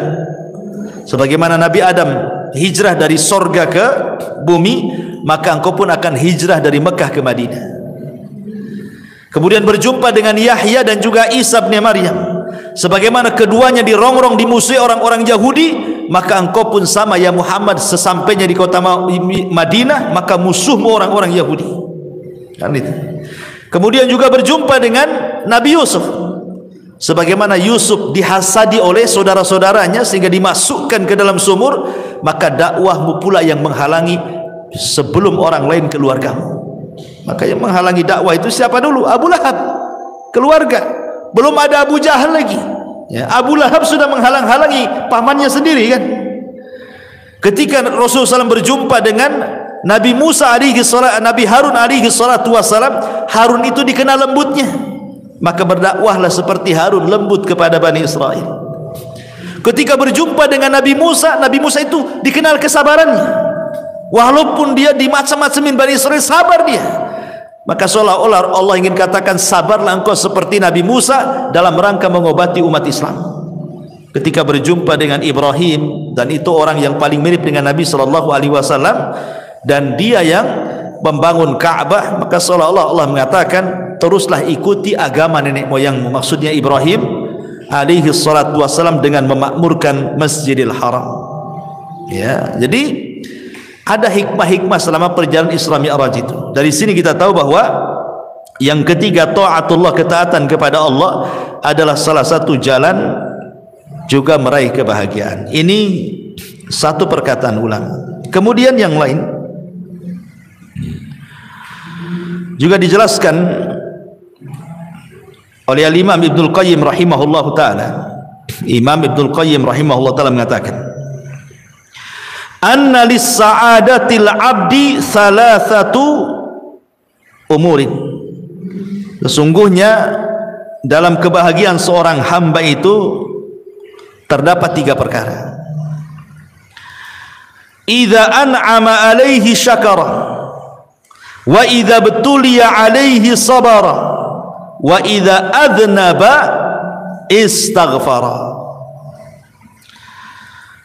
sebagaimana Nabi Adam hijrah dari sorga ke bumi, maka engkau pun akan hijrah dari Mekah ke Madinah. Kemudian berjumpa dengan Yahya dan juga Isa bin Maryam, sebagaimana keduanya dirongrong dimusuhi orang-orang Yahudi, maka engkau pun sama ya Muhammad, sesampainya di kota Madinah maka musuhmu orang-orang Yahudi. Kan itu. Kemudian juga berjumpa dengan Nabi Yusuf, sebagaimana Yusuf dihasadi oleh saudara-saudaranya sehingga dimasukkan ke dalam sumur, maka dakwahmu pula yang menghalangi sebelum orang lain keluargamu. Maka yang menghalangi dakwah itu siapa dulu? Abu Lahab, keluarga. Belum ada Abu Jahal lagi ya, Abu Lahab sudah menghalang-halangi pamannya sendiri kan. Ketika Rasulullah SAW berjumpa dengan Nabi Musa alaihi salam, Nabi Harun alaihi salatu wassalam, Harun itu dikenal lembutnya, maka berdakwahlah seperti Harun lembut kepada Bani Israel. Ketika berjumpa dengan Nabi Musa itu dikenal kesabarannya, walaupun dia dimacam-macamin Bani Israel, sabar dia. Maka seolah-olah Allah ingin katakan, sabarlah engkau seperti Nabi Musa dalam rangka mengobati umat Islam. Ketika berjumpa dengan Ibrahim, dan itu orang yang paling mirip dengan Nabi SAW, dan dia yang membangun Ka'bah, maka seolah-olah Allah mengatakan, teruslah ikuti agama nenek moyangmu, maksudnya Ibrahim alaihi salatu wassalam, dengan memakmurkan Masjidil Haram. Ya, jadi ada hikmah-hikmah selama perjalanan Isra Mi'raj itu. Dari sini kita tahu bahwa yang ketiga, taatullah, ketaatan kepada Allah adalah salah satu jalan juga meraih kebahagiaan. Ini satu perkataan ulama. Kemudian yang lain juga dijelaskan oleh Imam Ibnul Qayyim rahimahullahu taala. Imam Ibnul Qayyim rahimahullahu taala mengatakan, anna lis-sa'adatil 'abdi thalathatu umurin. Sesungguhnya dalam kebahagiaan seorang hamba itu terdapat 3 perkara. Idza an'ama 'alaihi syakara, wa idza betuliya 'alaihi sabara, wa idza adnaba istaghfara.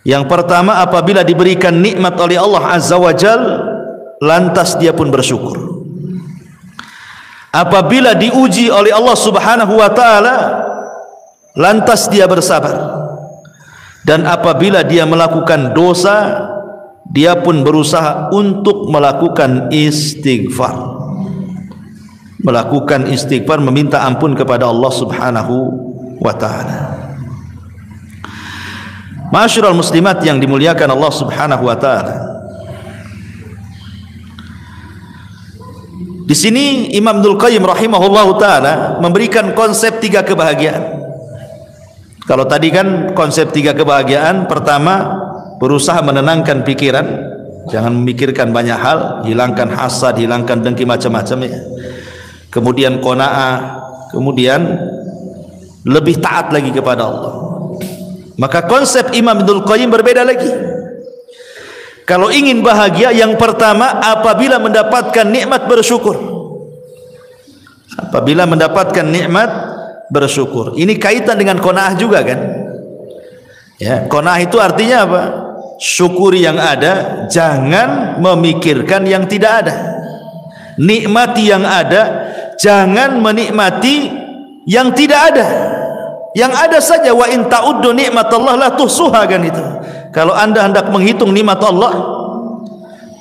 Yang pertama, apabila diberikan nikmat oleh Allah Azza wa Jal, lantas dia pun bersyukur. Apabila diuji oleh Allah Subhanahu wa taala, lantas dia bersabar. Dan apabila dia melakukan dosa, dia pun berusaha untuk melakukan istighfar. Melakukan istighfar, meminta ampun kepada Allah Subhanahu wa taala. Ma'asyiral muslimat yang dimuliakan Allah Subhanahu wa taala. Di sini Imam Ibnul Qayyim rahimahullahu taala memberikan konsep 3 kebahagiaan. Kalau tadi kan konsep 3 kebahagiaan, pertama berusaha menenangkan pikiran, jangan memikirkan banyak hal, hilangkan hasad, hilangkan dengki macam-macam ya. Kemudian qanaah, kemudian lebih taat lagi kepada Allah. Maka konsep Imam Ibnul Qayyim berbeda lagi. Kalau ingin bahagia, yang pertama apabila mendapatkan nikmat bersyukur. Apabila mendapatkan nikmat bersyukur. Ini kaitan dengan qanaah juga kan? Ya, qanaah itu artinya apa? Syukuri yang ada, jangan memikirkan yang tidak ada. Nikmati yang ada, jangan menikmati yang tidak ada. Yang ada saja. Wa in ta'uddu nikmatallah la tuhsuha, kan itu. Kalau anda hendak menghitung nikmat Allah,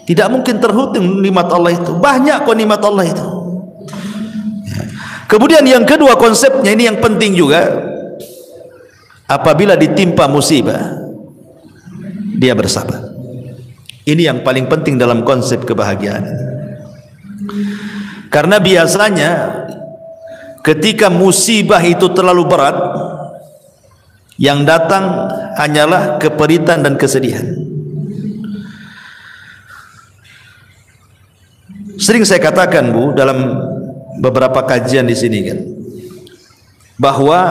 Tidak mungkin terhitung nikmat Allah itu. Banyak kok nikmat Allah itu. Kemudian yang kedua konsepnya ini yang penting juga. Apabila ditimpa musibah, dia bersabar. Ini yang paling penting dalam konsep kebahagiaan. Karena biasanya ketika musibah itu terlalu berat, yang datang hanyalah keperitan dan kesedihan. Sering saya katakan, Bu, dalam beberapa kajian di sini kan, bahwa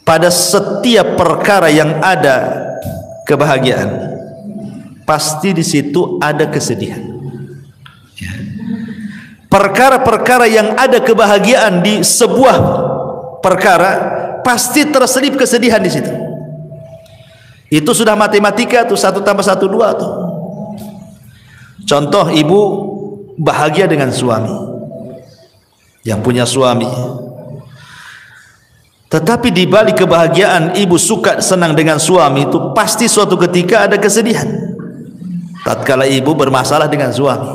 pada setiap perkara yang ada kebahagiaan, pasti di situ ada kesedihan. Perkara-perkara yang ada kebahagiaan di sebuah perkara, pasti terselip kesedihan di situ. Itu sudah matematika tuh, 1 tambah 1 2 tuh. Contoh, ibu bahagia dengan suami, yang punya suami, tetapi di balik kebahagiaan ibu suka senang dengan suami itu, pasti suatu ketika ada kesedihan. Tatkala ibu bermasalah dengan suami,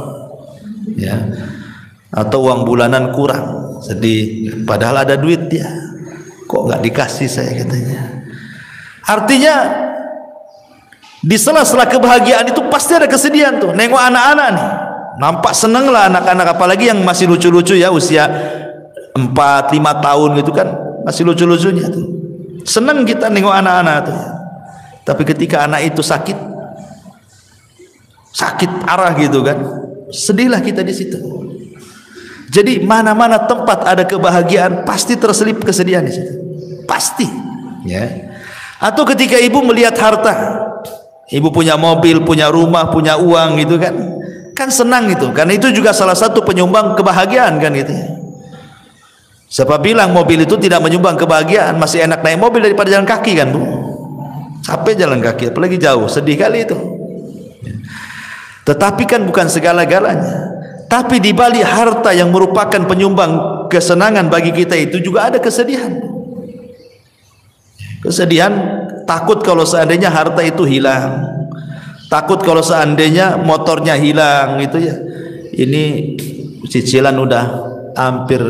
ya, atau uang bulanan kurang, sedih, padahal ada duit dia, kok nggak dikasih saya, katanya. Artinya di sela-sela kebahagiaan itu pasti ada kesedihan tuh. Nengok anak-anak nih, nampak seneng lah anak-anak, apalagi yang masih lucu-lucu ya, usia 4-5 tahun gitu kan, masih lucu-lucunya tuh. Seneng kita nengok anak-anak tuh ya. Tapi ketika anak itu sakit arah gitu kan, sedihlah kita di situ. Jadi mana-mana tempat ada kebahagiaan, pasti terselip kesedihan di situ. Pasti, ya. Atau ketika ibu melihat harta, ibu punya mobil, punya rumah, punya uang gitu kan senang itu, karena itu juga salah satu penyumbang kebahagiaan kan gitu ya. Siapa bilang mobil itu tidak menyumbang kebahagiaan? Masih enak naik mobil daripada jalan kaki kan, Bu. Capek jalan kaki, apalagi jauh, sedih kali itu. Tetapi kan bukan segala-galanya. Tapi di balik harta yang merupakan penyumbang kesenangan bagi kita itu juga ada kesedihan. Kesedihan, takut kalau seandainya harta itu hilang, takut kalau seandainya motornya hilang gitu ya. Ini cicilan udah hampir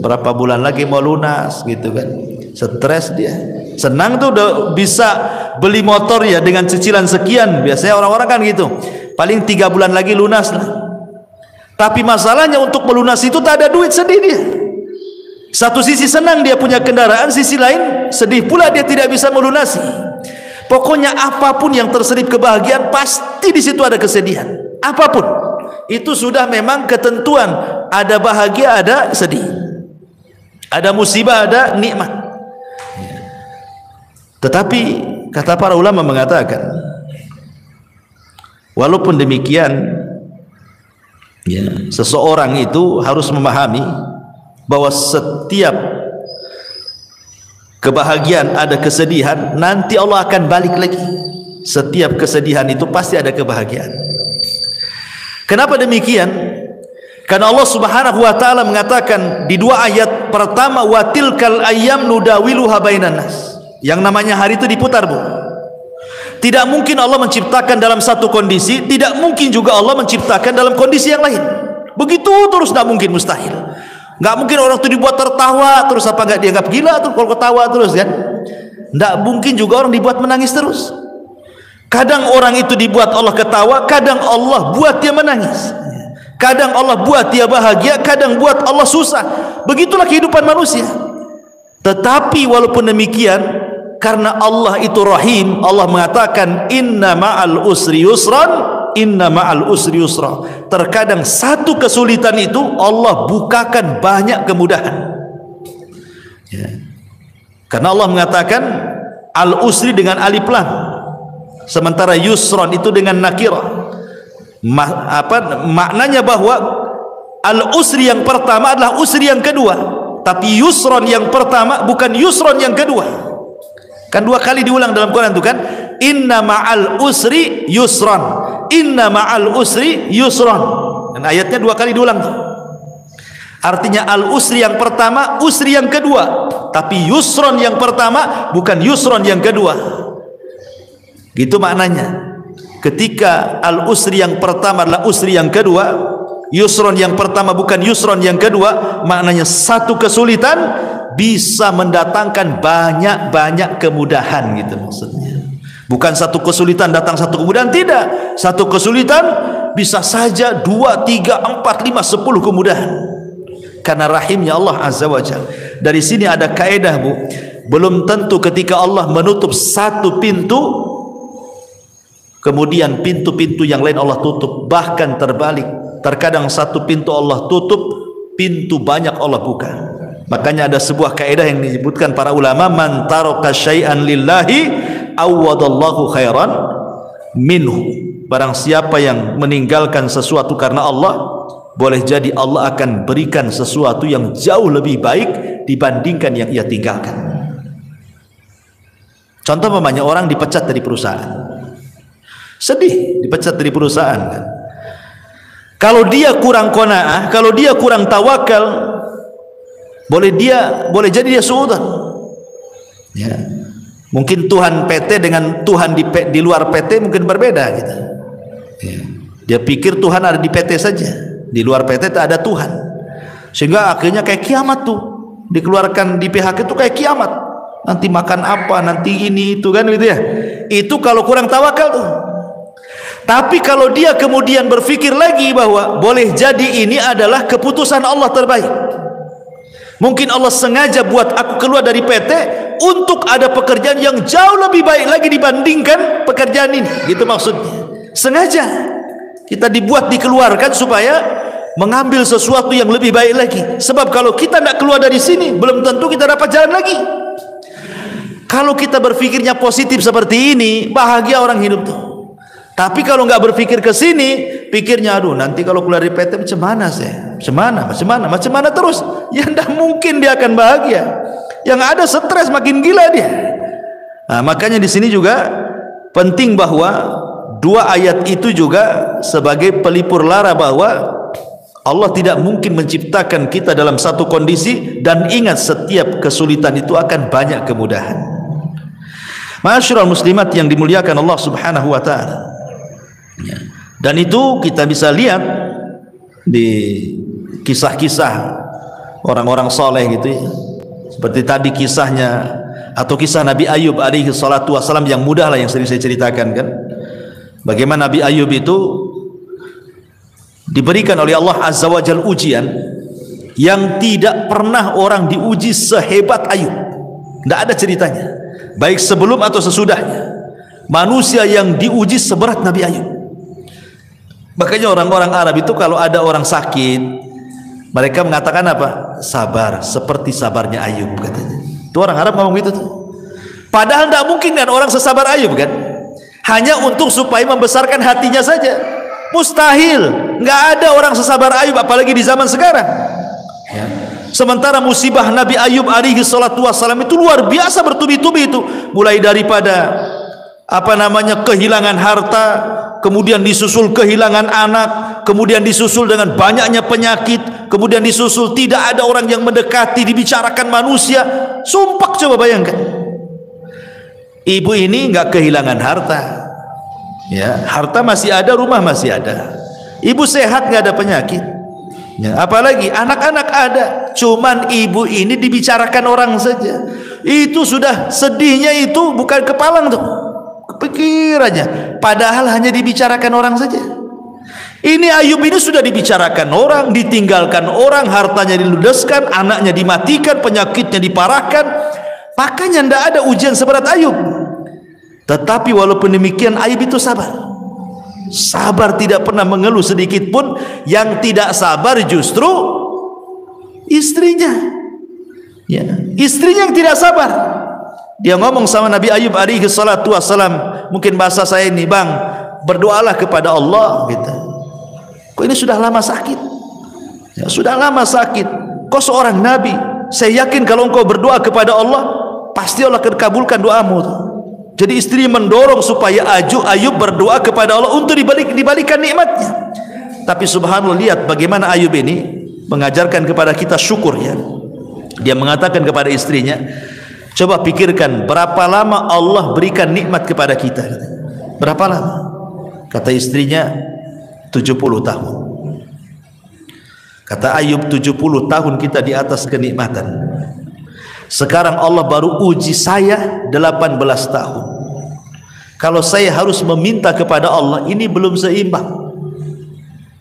berapa bulan lagi mau lunas gitu kan. Stres dia. Senang tuh udah bisa beli motor ya dengan cicilan sekian. Biasanya orang-orang kan gitu, paling 3 bulan lagi lunas lah. Tapi masalahnya untuk melunasi itu tak ada duit, sedih dia. Satu sisi senang dia punya kendaraan, sisi lain sedih pula dia tidak bisa melunasi. Pokoknya apapun yang terselip kebahagiaan, pasti di situ ada kesedihan. Apapun itu sudah memang ketentuan, ada bahagia, ada sedih, ada musibah, ada nikmat. Tetapi kata para ulama mengatakan, walaupun demikian, ya, seseorang itu harus memahami bahwa setiap kebahagiaan ada kesedihan, nanti Allah akan balik lagi. Setiap kesedihan itu pasti ada kebahagiaan. Kenapa demikian? Karena Allah Subhanahu wa taala mengatakan di 2 ayat pertama, wa tilkal ayyam nudawiluha bainan nas. Yang namanya hari itu diputar, Bu. Tidak mungkin Allah menciptakan dalam satu kondisi, tidak mungkin juga Allah menciptakan dalam kondisi yang lain. Begitu terus, tidak mungkin, mustahil. Nggak mungkin orang itu dibuat tertawa terus, apa nggak dianggap gila tuh kalau ketawa terus kan? Nggak mungkin juga orang dibuat menangis terus. Kadang orang itu dibuat Allah ketawa, kadang Allah buat dia menangis. Kadang Allah buat dia bahagia, kadang buat Allah susah. Begitulah kehidupan manusia. Tetapi walaupun demikian, karena Allah itu Rahim, Allah mengatakan inna ma'al usri yusran, inna ma'al usri yusra. Terkadang satu kesulitan itu Allah bukakan banyak kemudahan, ya. Karena Allah mengatakan al-usri dengan alif lam, sementara yusran itu dengan nakirah. Maknanya bahwa al-usri yang pertama adalah usri yang kedua, tapi yusran yang pertama bukan yusran yang kedua. Kan 2 kali diulang dalam Quran itu kan, inna ma'al usri yusran, inna ma'al usri yusran. Dan ayatnya 2 kali diulang tuh. Artinya al usri yang pertama, usri yang kedua, tapi yusran yang pertama bukan yusran yang kedua. Gitu maknanya. ketika al-usri yang pertama adalah usri yang kedua, yusron yang pertama bukan yusron yang kedua, maknanya satu kesulitan bisa mendatangkan banyak-banyak kemudahan gitu maksudnya. Bukan satu kesulitan datang satu kemudahan, tidak. Satu kesulitan bisa saja 2, 3, 4, 5, 10 kemudahan. Karena rahimnya Allah Azza wa Jalla. Dari sini ada kaedah, Bu. Belum tentu ketika Allah menutup satu pintu, kemudian pintu-pintu yang lain Allah tutup. Bahkan terbalik. Terkadang satu pintu Allah tutup, pintu banyak Allah buka. Makanya ada sebuah kaedah yang disebutkan para ulama, man taraka syai'an lillahi awadallahu khairan minhu. Barang siapa yang meninggalkan sesuatu karena Allah, boleh jadi Allah akan berikan sesuatu yang jauh lebih baik dibandingkan yang ia tinggalkan. Contoh namanya orang dipecat dari perusahaan, sedih dipecat dari perusahaan kan? Kalau dia kurang qanaah, kalau dia kurang tawakal, boleh jadi dia suudzon. Ya. Mungkin Tuhan PT dengan Tuhan di luar PT mungkin berbeda gitu. Ya. Dia pikir Tuhan ada di PT saja, di luar PT tak ada Tuhan, sehingga akhirnya kayak kiamat tuh, dikeluarkan di PHK itu kayak kiamat. Nanti makan apa, nanti ini itu kan gitu ya. Itu kalau kurang tawakal tuh. Tapi kalau dia kemudian berpikir lagi bahwa boleh jadi ini adalah keputusan Allah terbaik, mungkin Allah sengaja buat aku keluar dari PT untuk ada pekerjaan yang jauh lebih baik lagi dibandingkan pekerjaan ini, gitu maksudnya. Sengaja kita dibuat dikeluarkan supaya mengambil sesuatu yang lebih baik lagi. Sebab kalau kita tidak keluar dari sini, belum tentu kita dapat jalan lagi. Kalau kita berpikirnya positif seperti ini, bahagia orang hidup tuh. Tapi kalau nggak berpikir ke sini, pikirnya aduh nanti kalau keluar dari PT macam mana saya? Macam mana terus? Ya tidak mungkin dia akan bahagia. Yang ada stres, makin gila dia. Nah, makanya di sini juga penting bahwa dua ayat itu juga sebagai pelipur lara bahwa Allah tidak mungkin menciptakan kita dalam satu kondisi, dan ingat setiap kesulitan itu akan banyak kemudahan. Ma'asyiral muslimat yang dimuliakan Allah Subhanahu wa taala. Ya. Dan itu kita bisa lihat di kisah-kisah orang-orang soleh gitu ya. Seperti tadi kisahnya atau kisah Nabi Ayub alaihi salatu wassalam yang mudah lah yang sering saya ceritakan kan. Bagaimana Nabi Ayub itu diberikan oleh Allah Azza wa Jalla ujian yang tidak pernah orang diuji sehebat Ayub. Tidak ada ceritanya, baik sebelum atau sesudahnya, manusia yang diuji seberat Nabi Ayub. Makanya orang-orang Arab itu kalau ada orang sakit, mereka mengatakan apa? Sabar, seperti sabarnya Ayub katanya. Itu orang Arab ngomong gitu tuh. Padahal tidak mungkin kan orang sesabar Ayub kan? Hanya untuk supaya membesarkan hatinya saja. Mustahil. Nggak ada orang sesabar Ayub, apalagi di zaman sekarang. Ya. Sementara musibah Nabi Ayub alaihi salatu wassalam itu luar biasa bertubi-tubi itu. Mulai daripada kehilangan harta, kemudian disusul kehilangan anak, kemudian disusul dengan banyaknya penyakit, kemudian disusul tidak ada orang yang mendekati, dibicarakan manusia. Sumpah, coba bayangkan. Ibu ini nggak kehilangan harta, ya, harta masih ada, rumah masih ada, ibu sehat, nggak ada penyakit, ya, apalagi anak-anak ada, cuman ibu ini dibicarakan orang saja. Itu sudah sedihnya itu bukan kepalang tuh, pikirannya, padahal hanya dibicarakan orang saja. Ini Ayub ini sudah dibicarakan orang, ditinggalkan orang, hartanya diludeskan, anaknya dimatikan, penyakitnya diparahkan. Makanya tidak ada ujian seberat Ayub. Tetapi walaupun demikian Ayub itu sabar. Sabar, tidak pernah mengeluh sedikit pun. Yang tidak sabar justru istrinya, ya, istrinya yang tidak sabar. Dia ngomong sama Nabi Ayub alaihi salatu wassalam, mungkin bahasa saya ini, bang, berdoalah kepada Allah gitu. Kok ini sudah lama sakit, ya, sudah lama sakit, kau seorang nabi, saya yakin kalau engkau berdoa kepada Allah pasti Allah akan kabulkan doamu. Jadi istri mendorong supaya Ayub berdoa kepada Allah untuk dibalikan nikmatnya. Tapi subhanallah, lihat bagaimana Ayub ini mengajarkan kepada kita syukur ya. Dia mengatakan kepada istrinya, coba pikirkan berapa lama Allah berikan nikmat kepada kita. Berapa lama? Kata istrinya 70 tahun. Kata Ayub, 70 tahun kita di atas kenikmatan. Sekarang Allah baru uji saya 18 tahun. Kalau saya harus meminta kepada Allah, ini belum seimbang.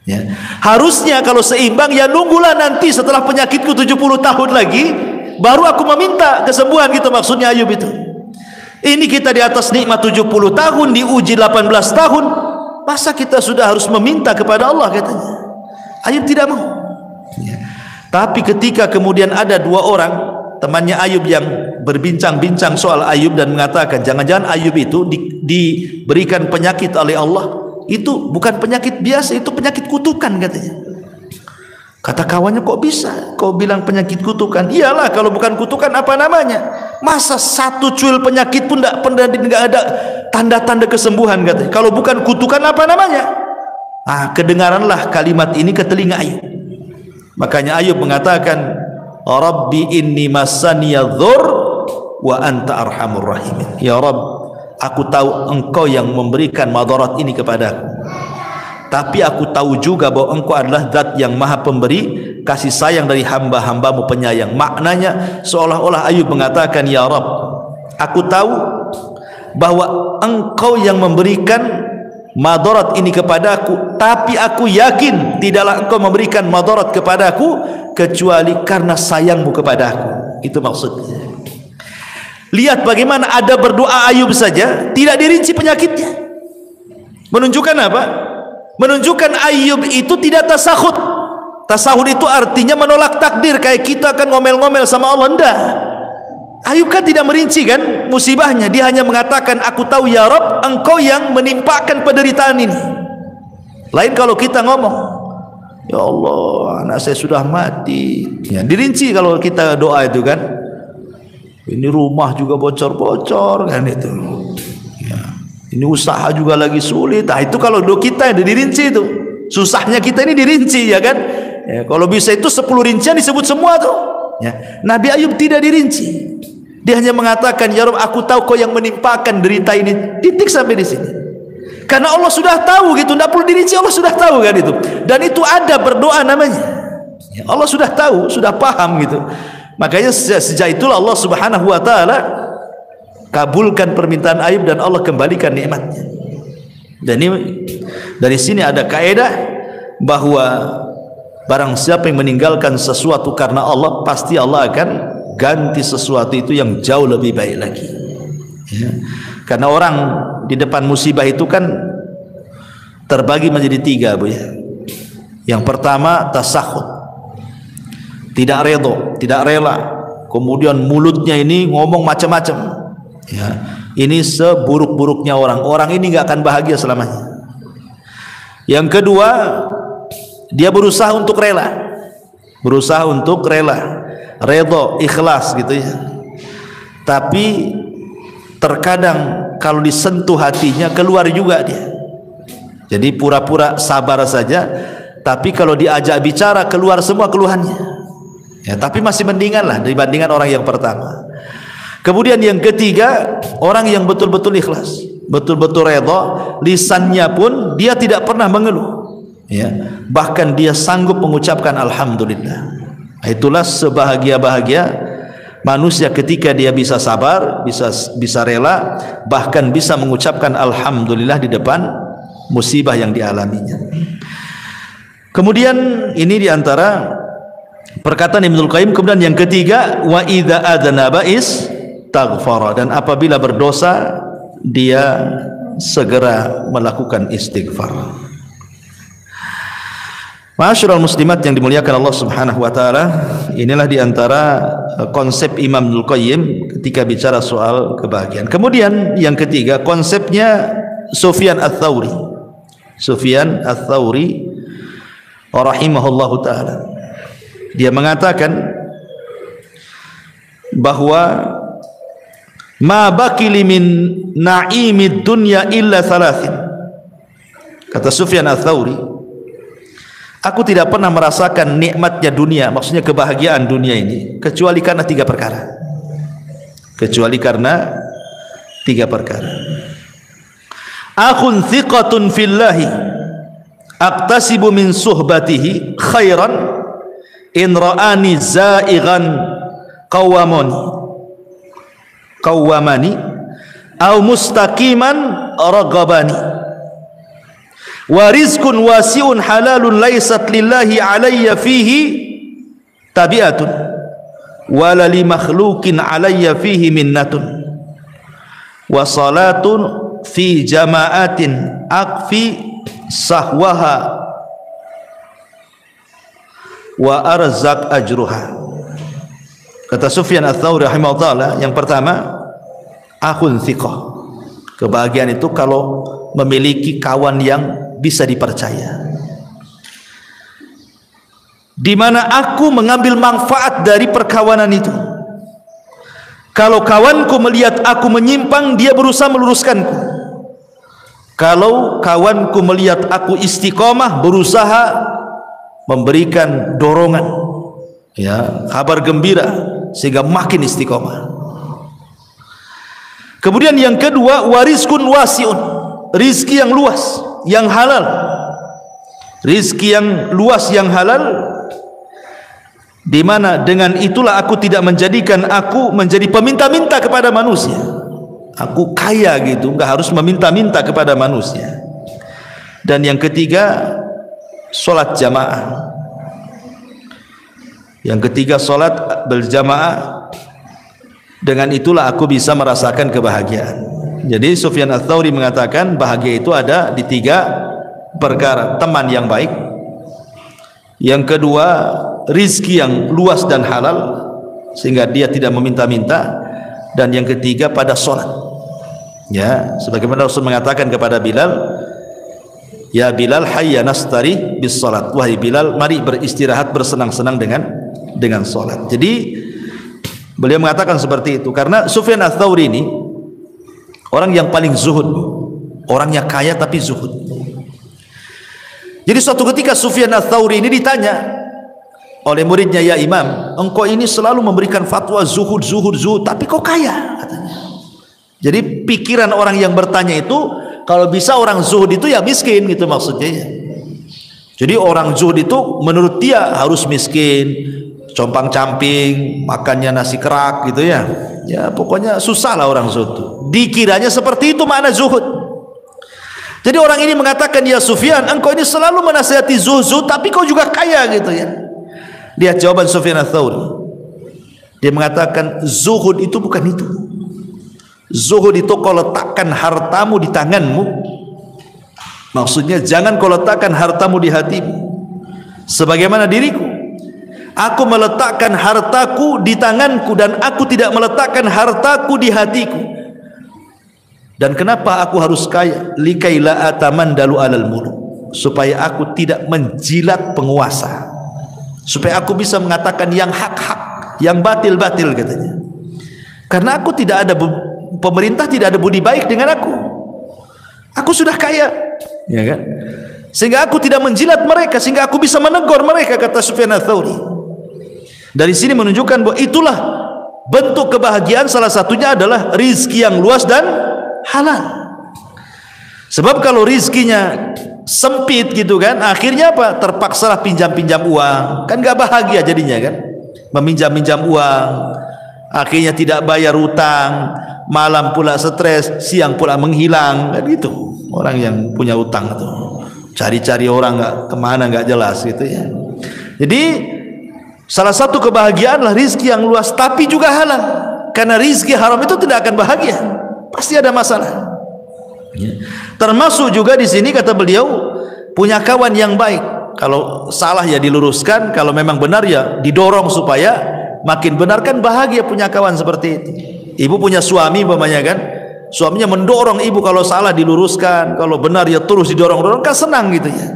Ya. Harusnya kalau seimbang, ya nunggulah nanti setelah penyakitku 70 tahun lagi, baru aku meminta kesembuhan, gitu maksudnya Ayub itu. Ini kita di atas nikmat 70 tahun, diuji 18 tahun, masa kita sudah harus meminta kepada Allah, katanya. Ayub tidak mau. Ya. Tapi ketika kemudian ada dua orang temannya Ayub yang berbincang-bincang soal Ayub dan mengatakan jangan-jangan Ayub itu diberikan penyakit oleh Allah, itu bukan penyakit biasa, itu penyakit kutukan, katanya. Kata kawannya, kok bisa kau bilang penyakit kutukan? Iyalah, kalau bukan kutukan apa namanya? Masa satu cuil penyakit pun tidak ada tanda-tanda kesembuhan, katanya. Kalau bukan kutukan apa namanya? Kedengaranlah kalimat ini ke telinga Ayub. Makanya Ayub mengatakan, Rabbi inni massaniya dzur wa anta arhamur rahimin. Ya Rabb, aku tahu engkau yang memberikan madarat ini kepadaku, tapi aku tahu juga bahwa engkau adalah zat yang maha pemberi kasih sayang dari hamba-hambamu penyayang. Maknanya seolah-olah Ayub mengatakan, ya Rabb, aku tahu bahwa engkau yang memberikan madarat ini kepadaku, tapi aku yakin tidaklah engkau memberikan madarat kepadaku kecuali karena sayangmu kepadaku. Itu maksudnya. Lihat bagaimana ada berdoa Ayub saja tidak dirinci penyakitnya. Menunjukkan apa? Menunjukkan Ayub itu tidak tasahud. Tasahud itu artinya menolak takdir, kayak kita kan ngomel-ngomel sama Allah. Enggak. Ayub kan tidak merinci kan musibahnya, dia hanya mengatakan, aku tahu ya Rabb, engkau yang menimpakan penderitaan ini. Lain kalau kita ngomong, ya Allah, anak saya sudah mati, ya, dirinci kalau kita doa itu kan. Ini rumah juga bocor-bocor kan itu, ya. Ini usaha juga lagi sulit. Itu kalau doa kita yang dirinci itu, susahnya kita ini dirinci, ya kan. Ya, kalau bisa itu 10 rincian disebut semua tuh, ya. Nabi Ayub tidak dirinci. Dia hanya mengatakan, ya Rabb, aku tahu kau yang menimpakan derita ini. Titik sampai di sini. Karena Allah sudah tahu gitu, tidak perlu dirinci, Allah sudah tahu kan itu. Dan itu ada berdoa namanya. Ya, Allah sudah tahu, sudah paham gitu. Makanya sejak itulah Allah Subhanahu wa taala kabulkan permintaan Ayub dan Allah kembalikan nikmatnya. Dan ini dari sini ada kaidah bahwa barang siapa yang meninggalkan sesuatu karena Allah, pasti Allah akan ganti sesuatu itu yang jauh lebih baik lagi, ya. Karena orang di depan musibah itu kan terbagi menjadi 3, Bu, ya. Yang pertama tasahud, tidak redho, tidak rela, kemudian mulutnya ini ngomong macam-macam, ya. Ini seburuk-buruknya orang ini nggak akan bahagia selamanya. Yang kedua, dia berusaha untuk rela, redho, ikhlas gitu ya. Tapi terkadang kalau disentuh hatinya keluar juga dia. Jadi pura-pura sabar saja, tapi kalau diajak bicara keluar semua keluhannya. Ya, tapi masih mendingan lah dibandingkan orang yang pertama. Kemudian yang ketiga, orang yang betul-betul ikhlas, betul-betul redho, lisannya pun dia tidak pernah mengeluh, ya. Bahkan dia sanggup mengucapkan alhamdulillah. Itulah sebahagia-bahagia manusia ketika dia bisa sabar, bisa rela, bahkan bisa mengucapkan alhamdulillah di depan musibah yang dialaminya. Kemudian ini diantara perkataan Ibnul Qayyim. Kemudian yang ketiga, wa idza adnaba istaghfara, dan apabila berdosa dia segera melakukan istighfar. Ma'asyiral muslimat yang dimuliakan Allah Subhanahu wa taala, inilah diantara konsep Imam Ibnul Qayyim ketika bicara soal kebahagiaan. Kemudian yang ketiga, konsepnya Sufyan Ats-Tsauri. Sufyan Ats-Tsauri rahimahullahu taala, dia mengatakan bahwa ma baqili min na'imid dunya illa thalathin. Kata Sufyan Ats-Tsauri, aku tidak pernah merasakan nikmatnya dunia, maksudnya kebahagiaan dunia ini, kecuali karena 3 perkara. Kecuali karena 3 perkara. akhun thiqatun fillahi aqtasibu min suhbatihi khairan in ra'ani za'ighan qawwamani aw mustaqiman ragabani wa rizqun wasi'un halalun laysat lillahi alayya fihi tabi'atun wala li makhluqin alayya fihi minnatun wa salatun fi jama'atin akfi sahwaha wa arzak ajruha. Kata Sufyan Ats-Tsauri rahimahullah, yang pertama akhun thiqah. Kebahagiaan itu kalau memiliki kawan yang bisa dipercaya, di mana aku mengambil manfaat dari perkawanan itu. Kalau kawanku melihat aku menyimpang, dia berusaha meluruskanku. Kalau kawanku melihat aku istiqomah, berusaha memberikan dorongan, ya, kabar gembira sehingga makin istiqomah. Kemudian yang kedua, warizkun wasiun, rizki yang luas, yang halal. Rizki yang luas, yang halal, di mana dengan itulah aku tidak menjadikan aku menjadi peminta-minta kepada manusia. Aku kaya gitu, enggak harus meminta-minta kepada manusia. Dan yang ketiga, sholat jamaah. Yang ketiga, sholat berjamaah. Dengan itulah aku bisa merasakan kebahagiaan. Jadi Sufyan Ats-Tsauri mengatakan bahagia itu ada di 3 perkara. Teman yang baik, yang kedua rizki yang luas dan halal sehingga dia tidak meminta-minta, dan yang ketiga pada sholat, ya, sebagaimana Rasul mengatakan kepada Bilal, ya Bilal hayya nastari bis sholat, wahai Bilal, mari beristirahat, bersenang-senang dengan sholat. Jadi beliau mengatakan seperti itu karena Sufyan Ats-Tsauri ini orang yang paling zuhud, orangnya kaya tapi zuhud. Jadi suatu ketika Sufyan Ats-Tsauri ini ditanya oleh muridnya, ya Imam, engkau ini selalu memberikan fatwa zuhud, tapi kok kaya, katanya. Jadi pikiran orang yang bertanya itu, kalau bisa orang zuhud itu ya miskin gitu maksudnya ya. Jadi orang zuhud itu menurut dia harus miskin, compang-camping, makannya nasi kerak gitu ya. Ya pokoknya susah lah orang zuhud. Dikiranya seperti itu makna zuhud. Jadi orang ini mengatakan, ya Sufyan, engkau ini selalu menasihati zuhud, tapi kau juga kaya gitu ya. Lihat jawaban Sufyan Ats-Tsauri. Dia mengatakan zuhud itu bukan itu. Zuhud itu kau letakkan hartamu di tanganmu. Maksudnya jangan kau letakkan hartamu di hatimu. Sebagaimana diriku, aku meletakkan hartaku di tanganku dan aku tidak meletakkan hartaku di hatiku. Dan kenapa aku harus kaya? Likaila atamandalu alal muluk, supaya aku tidak menjilat penguasa, supaya aku bisa mengatakan yang hak-hak, yang batil-batil katanya. Karena aku tidak ada, pemerintah tidak ada budi baik dengan aku. Aku sudah kaya, ya kan? Sehingga aku tidak menjilat mereka, sehingga aku bisa menegur mereka, kata Sufyan Ats-Tsauri. Dari sini menunjukkan bahwa itulah bentuk kebahagiaan, salah satunya adalah rizki yang luas dan halal. Sebab kalau rizkinya sempit gitu kan, akhirnya apa? Terpaksalah pinjam-pinjam uang, kan gak bahagia jadinya kan, meminjam-minjam uang, akhirnya tidak bayar utang, malam pula stres, siang pula menghilang, kan gitu. Orang yang punya utang itu cari-cari orang nggak kemana, nggak jelas gitu ya. Jadi salah satu kebahagiaan adalah rizki yang luas tapi juga halal, karena rizki haram itu tidak akan bahagia, pasti ada masalah. Termasuk juga di sini kata beliau, punya kawan yang baik. Kalau salah ya diluruskan, kalau memang benar ya didorong supaya makin benar, kan bahagia punya kawan seperti itu. Ibu punya suami umpamanya kan, suaminya mendorong ibu, kalau salah diluruskan, kalau benar ya terus didorong-dorong, kan senang gitu ya.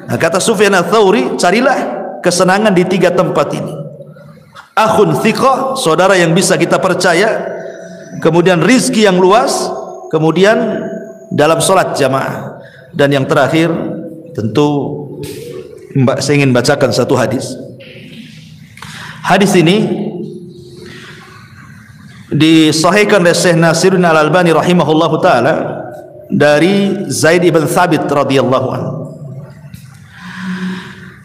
Nah, kata Sufyan Ats-Tsauri, carilah kesenangan di 3 tempat ini. Akhun thiqah, saudara yang bisa kita percaya, kemudian rizki yang luas, kemudian dalam sholat jamaah, dan yang terakhir tentu saya ingin bacakan satu hadis. Hadis ini disahihkan oleh Syekh Nasiruddin Al-Albani rahimahullahu taala dari Zaid ibn Thabit radhiyallahu anhu.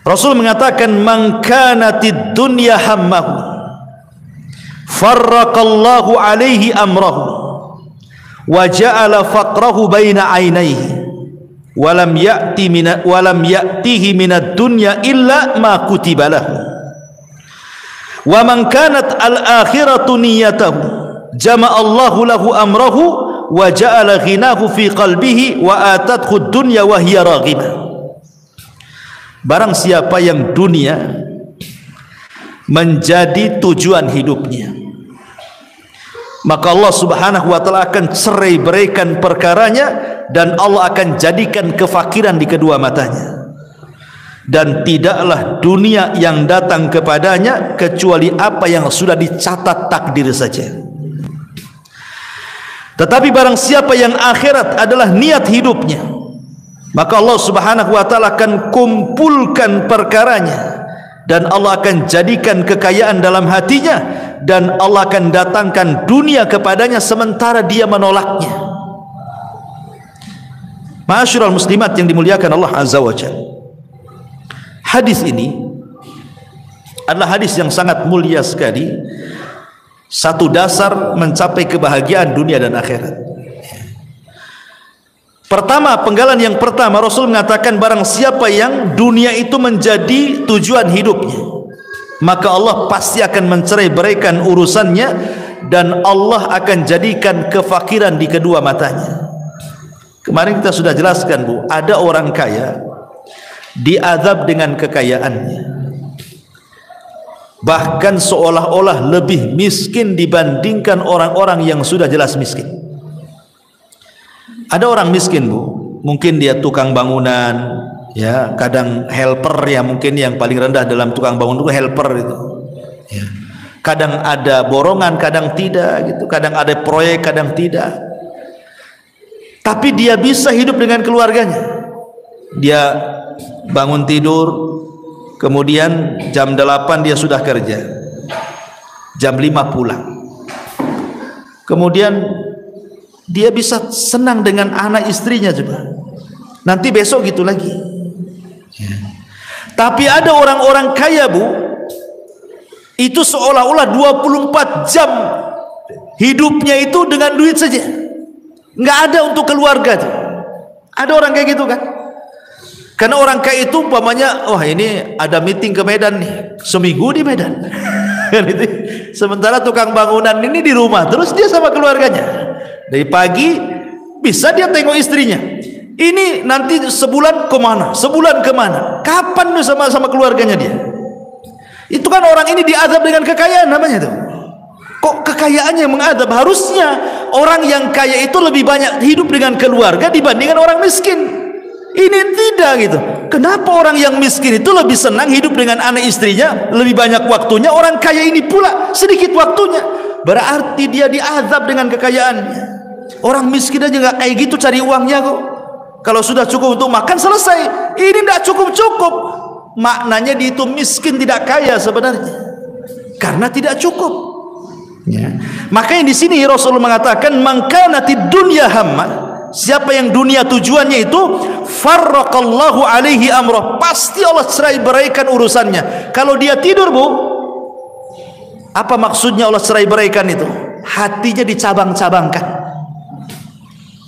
Rasul mengatakan, "Man kanatid dunya hammahu, farraqallahu alaihi amrahu, wa ja'ala faqrahu baina 'ainaihi, wa lam ya'tihi minad dunya illa ma kutiba lahu. Wa man kanat al-akhiratu niyyatahu, jama'allahu lahu amrahu, wa ja'ala ghinahu fi qalbihi, wa atathu ad-dunya wa hiya raghibah." Barang siapa yang dunia menjadi tujuan hidupnya, maka Allah subhanahu wa ta'ala akan cerai beraikan perkaranya, dan Allah akan jadikan kefakiran di kedua matanya, dan tidaklah dunia yang datang kepadanya kecuali apa yang sudah dicatat takdir saja. Tetapi barang siapa yang akhirat adalah niat hidupnya, maka Allah subhanahu wa ta'ala akan kumpulkan perkaranya, dan Allah akan jadikan kekayaan dalam hatinya, dan Allah akan datangkan dunia kepadanya sementara dia menolaknya. Ma'asyiral muslimat yang dimuliakan Allah azza wa jalla, hadis ini adalah hadis yang sangat mulia sekali, satu dasar mencapai kebahagiaan dunia dan akhirat. Pertama, penggalan yang pertama, Rasul mengatakan barang siapa yang dunia itu menjadi tujuan hidupnya, maka Allah pasti akan mencerai beraikan urusannya, dan Allah akan jadikan kefakiran di kedua matanya. Kemarin kita sudah jelaskan, Bu, ada orang kaya diazab dengan kekayaannya, bahkan seolah-olah lebih miskin dibandingkan orang-orang yang sudah jelas miskin. Ada orang miskin, Bu, mungkin dia tukang bangunan, ya, kadang helper, ya, mungkin yang paling rendah dalam tukang bangunan itu helper itu, ya. Kadang ada borongan, kadang tidak, gitu. Kadang ada proyek, kadang tidak. Tapi dia bisa hidup dengan keluarganya. Dia bangun tidur, kemudian jam 8 dia sudah kerja, jam 5 pulang. Kemudian dia bisa senang dengan anak istrinya juga. Nanti besok gitu lagi. Ya. Tapi ada orang-orang kaya, Bu, itu seolah-olah 24 jam hidupnya itu dengan duit saja, nggak ada untuk keluarga tuh. Ada orang kayak gitu kan? Karena orang kaya itu umpamanya, oh ini ada meeting ke Medan nih, seminggu di Medan. Sementara tukang bangunan ini di rumah terus dia sama keluarganya. Dari pagi bisa dia tengok istrinya, ini nanti sebulan kemana, sebulan kemana, kapan tuh sama keluarganya dia. Itu kan orang ini diazab dengan kekayaan namanya tuh. Kok kekayaannya yang mengadab? Harusnya orang yang kaya itu lebih banyak hidup dengan keluarga dibandingkan orang miskin. Ini tidak gitu. Kenapa orang yang miskin itu lebih senang hidup dengan anak istrinya, lebih banyak waktunya? Orang kaya ini pula sedikit waktunya. Berarti dia diazab dengan kekayaannya. Orang miskin aja nggak kayak gitu cari uangnya kok. Kalau sudah cukup untuk makan selesai. Ini tidak cukup-cukup. Maknanya dia itu miskin, tidak kaya sebenarnya, karena tidak cukup. Ya. Makanya di sini Rasulullah mengatakan, "Man kanatid dunya hamma," siapa yang dunia tujuannya itu, farraqallahu alaihi amrah, pasti Allah cerai beraikan urusannya. Kalau dia tidur, Bu, apa maksudnya Allah cerai beraikan itu? Hatinya dicabang-cabangkan.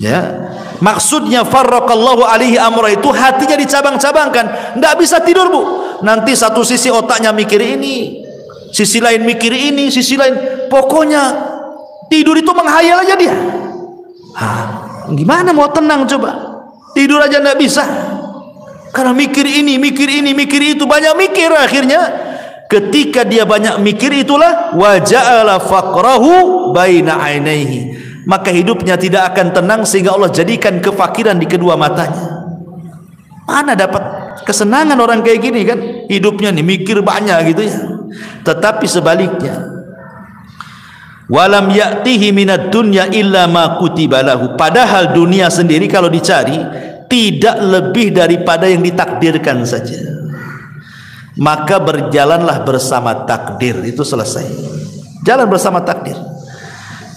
Ya, maksudnya farraqallahu alaihi amrah itu hatinya dicabang-cabangkan, tidak bisa tidur, Bu. Nanti satu sisi otaknya mikir ini, sisi lain mikir ini, sisi lain, pokoknya tidur itu menghayal aja dia. Gimana mau tenang coba? Tidur aja tidak bisa, karena mikir ini, mikir ini, mikir itu, banyak mikir. Akhirnya ketika dia banyak mikir itulah wa ja'ala faqrahu baina 'ainaihi, maka hidupnya tidak akan tenang sehingga Allah jadikan kefakiran di kedua matanya. Mana dapat kesenangan orang kayak gini kan? Hidupnya nih mikir banyak gitu ya. Tetapi sebaliknya, walam ya'tihi minad dunya illa ma kutiba lahu, padahal dunia sendiri kalau dicari tidak lebih daripada yang ditakdirkan saja. Maka berjalanlah bersama takdir, itu selesai. Jalan bersama takdir.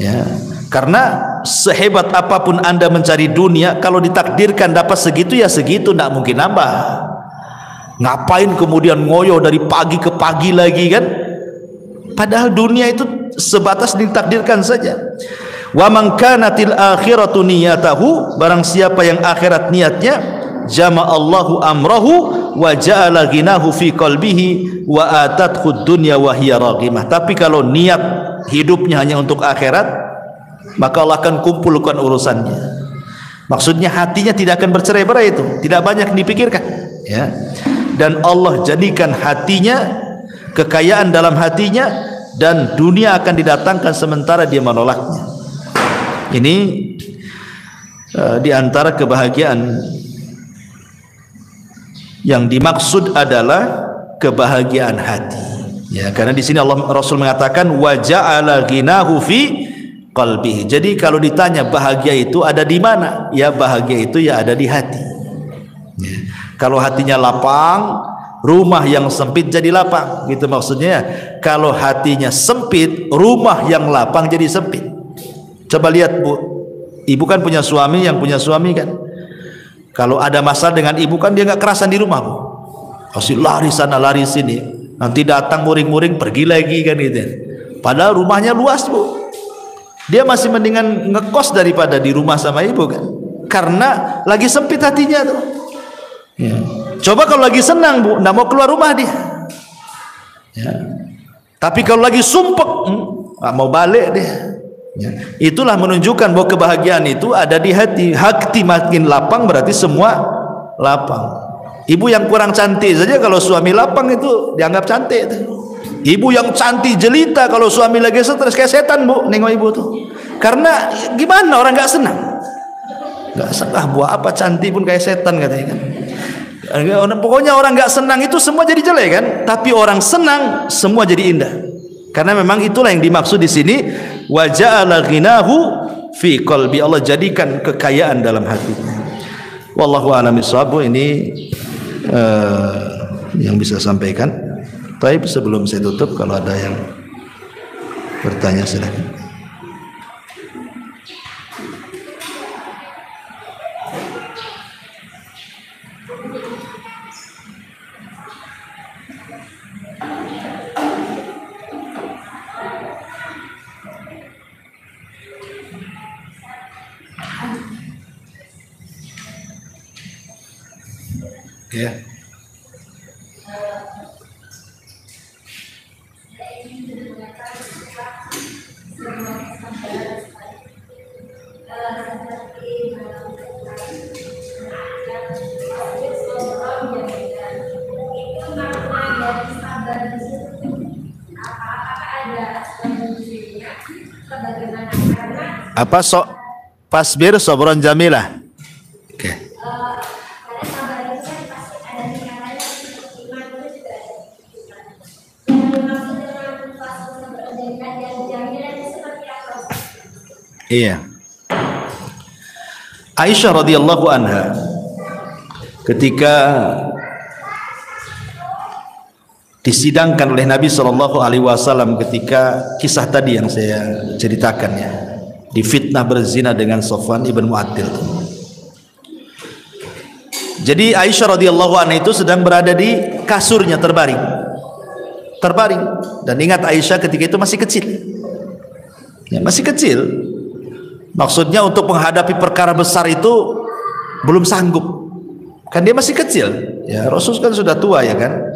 Ya. Karena sehebat apapun Anda mencari dunia, kalau ditakdirkan dapat segitu ya segitu, tidak mungkin nambah. Ngapain kemudian ngoyo dari pagi ke pagi lagi kan? Padahal dunia itu sebatas ditakdirkan saja. Wa man kanatil akhiratu niyatahu, barang siapa yang akhirat niatnya, jama'allahu amrahu wa ja'ala ghinahu fi qalbihi wa atathu dunya wa hiya raghimah. Tapi kalau niat hidupnya hanya untuk akhirat, maka Allah akan kumpulkan urusannya. Maksudnya hatinya tidak akan bercerai-berai, itu tidak banyak dipikirkan, ya. Dan Allah jadikan hatinya, kekayaan dalam hatinya, dan dunia akan didatangkan sementara dia menolaknya. Ini diantara kebahagiaan yang dimaksud adalah kebahagiaan hati, ya. Karena di sini Allah Rasul mengatakan wa ja'ala ghinahu fi qalbihi. Jadi kalau ditanya bahagia itu ada di mana? Ya bahagia itu ya ada di hati, ya. Kalau hatinya lapang, rumah yang sempit jadi lapang, gitu maksudnya. Kalau hatinya sempit, rumah yang lapang jadi sempit. Coba lihat Bu, ibu kan punya suami, yang punya suami kan, kalau ada masalah dengan ibu kan dia nggak kerasan di rumah Bu, pasti lari sana lari sini, nanti datang muring-muring pergi lagi kan gitu. Padahal rumahnya luas Bu, dia masih mendingan ngekos daripada di rumah sama ibu kan, karena lagi sempit hatinya tuh, ya. Coba kalau lagi senang Bu, nggak mau keluar rumah dia, ya. Tapi kalau lagi sumpek, nggak mau balik dia, ya. Itulah menunjukkan bahwa kebahagiaan itu ada di hati. Hati makin lapang berarti semua lapang. Ibu yang kurang cantik saja kalau suami lapang itu dianggap cantik tuh. Ibu yang cantik jelita kalau suami lagi stres kayak setan Bu, nengok ibu tuh. Karena gimana, orang nggak senang, nggak senang. Buat apa cantik pun kayak setan katanya kan. Pokoknya orang nggak senang itu semua jadi jelek kan, tapi orang senang semua jadi indah. Karena memang itulah yang dimaksud di sini, wa ja'ala ghinahu fi qalbi. Allah jadikan kekayaan dalam hatinya. Wallahu a'lam bishawab. Ini yang bisa sampaikan. Tapi sebelum saya tutup, kalau ada yang bertanya silakan. Ya. Apa sok pasbir sabron jamilah. Oke. Okay. Iya. Aisyah radhiyallahu anha ketika disidangkan oleh Nabi sallallahu alaihi wasallam, ketika kisah tadi yang saya ceritakan ya, difitnah berzina dengan Safwan ibn Mu'attil. Jadi Aisyah radhiyallahu anha itu sedang berada di kasurnya terbaring. Dan ingat Aisyah ketika itu masih kecil. Ya, masih kecil. Maksudnya untuk menghadapi perkara besar itu belum sanggup. Kan dia masih kecil. Ya, Rasul kan sudah tua ya kan.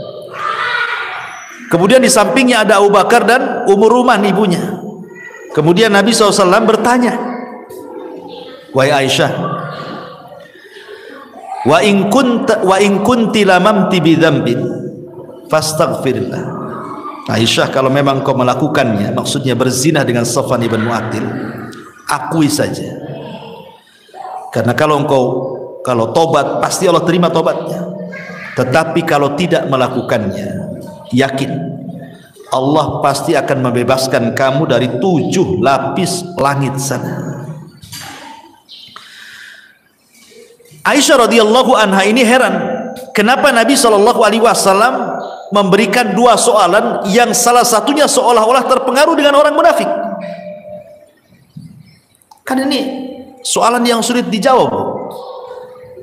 Kemudian di sampingnya ada Abu Bakar dan Ummu Ruman ibunya. Kemudian Nabi SAW bertanya, wahai Aisyah, wa in kunti lamamti bidzambin fastaghfirillah. Aisyah, kalau memang kau melakukannya, maksudnya berzina dengan Safwan ibn Mu'attil, akui saja. Karena kalau tobat pasti Allah terima tobatnya. Tetapi kalau tidak melakukannya, yakin Allah pasti akan membebaskan kamu dari 7 lapis langit sana. Aisyah radhiyallahu anha ini heran, kenapa Nabi SAW memberikan 2 soalan yang salah satunya seolah-olah terpengaruh dengan orang munafik. Kan ini soalan yang sulit dijawab.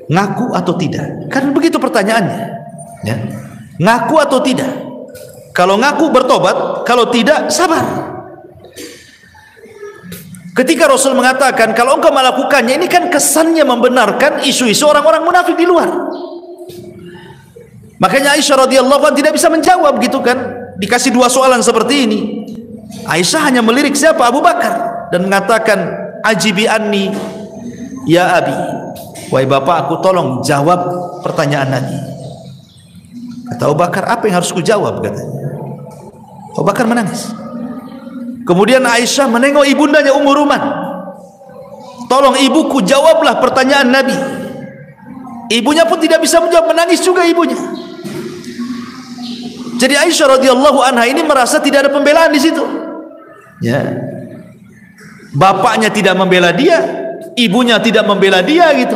Ngaku atau tidak? Kan begitu pertanyaannya. Ya. Ngaku atau tidak? Kalau ngaku bertobat, kalau tidak sabar. Ketika Rasul mengatakan kalau engkau melakukannya, ini kan kesannya membenarkan isu-isu orang-orang munafik di luar. Makanya Aisyah radhiyallahu anha tidak bisa menjawab gitu kan. Dikasih dua soalan seperti ini. Aisyah hanya melirik siapa? Abu Bakar, dan mengatakan, ajibi anni ya abi, wahai bapak aku, tolong jawab pertanyaan Nabi. Kata Abu Bakar, apa yang harus ku jawab? Katanya. Abu Bakar menangis. Kemudian Aisyah menengok ibundanya Ummu Ruman, tolong ibuku jawablah pertanyaan Nabi. Ibunya pun tidak bisa menjawab, menangis juga ibunya. Jadi Aisyah radhiyallahu anha ini merasa tidak ada pembelaan di situ. Ya. Bapaknya tidak membela dia, ibunya tidak membela dia gitu.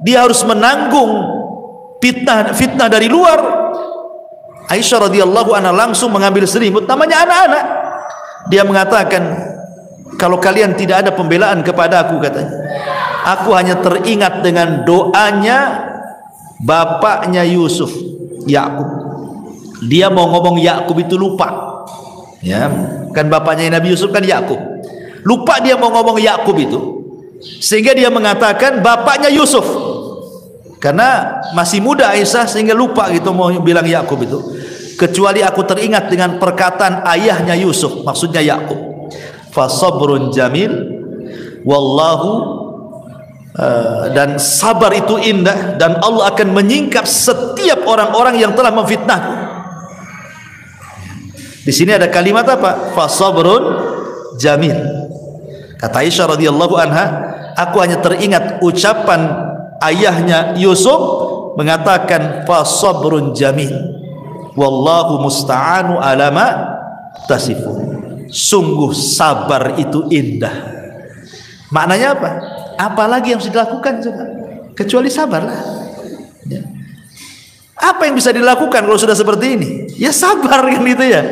Dia harus menanggung fitnah dari luar. Aisyah radhiyallahu anha langsung mengambil selimut, namanya anak-anak. Dia mengatakan, kalau kalian tidak ada pembelaan kepada aku, katanya, aku hanya teringat dengan doanya bapaknya Yusuf, Yakub. Dia mau ngomong Yakub itu lupa. Ya, kan bapaknya Nabi Yusuf kan Yakub. Lupa dia mau ngomong Yakub itu, sehingga dia mengatakan bapaknya Yusuf. Karena masih muda Aisyah sehingga lupa gitu mau bilang Yakub itu. Kecuali aku teringat dengan perkataan ayahnya Yusuf, maksudnya Yakub. Fasabrun jamil wallahu, dan sabar itu indah, dan Allah akan menyingkap setiap orang-orang yang telah memfitnahku. Di sini ada kalimat apa? Fasabrun jamil. Kata Aisyah radhiyallahu anha, aku hanya teringat ucapan ayahnya Yusuf mengatakan fasabrun jamil wallahu musta'anu ala ma tasifun. Sungguh sabar itu indah. Maknanya apa? Apalagi yang harus dilakukan juga kecuali sabarlah. Ya. Apa yang bisa dilakukan kalau sudah seperti ini? Ya sabar kan gitu ya.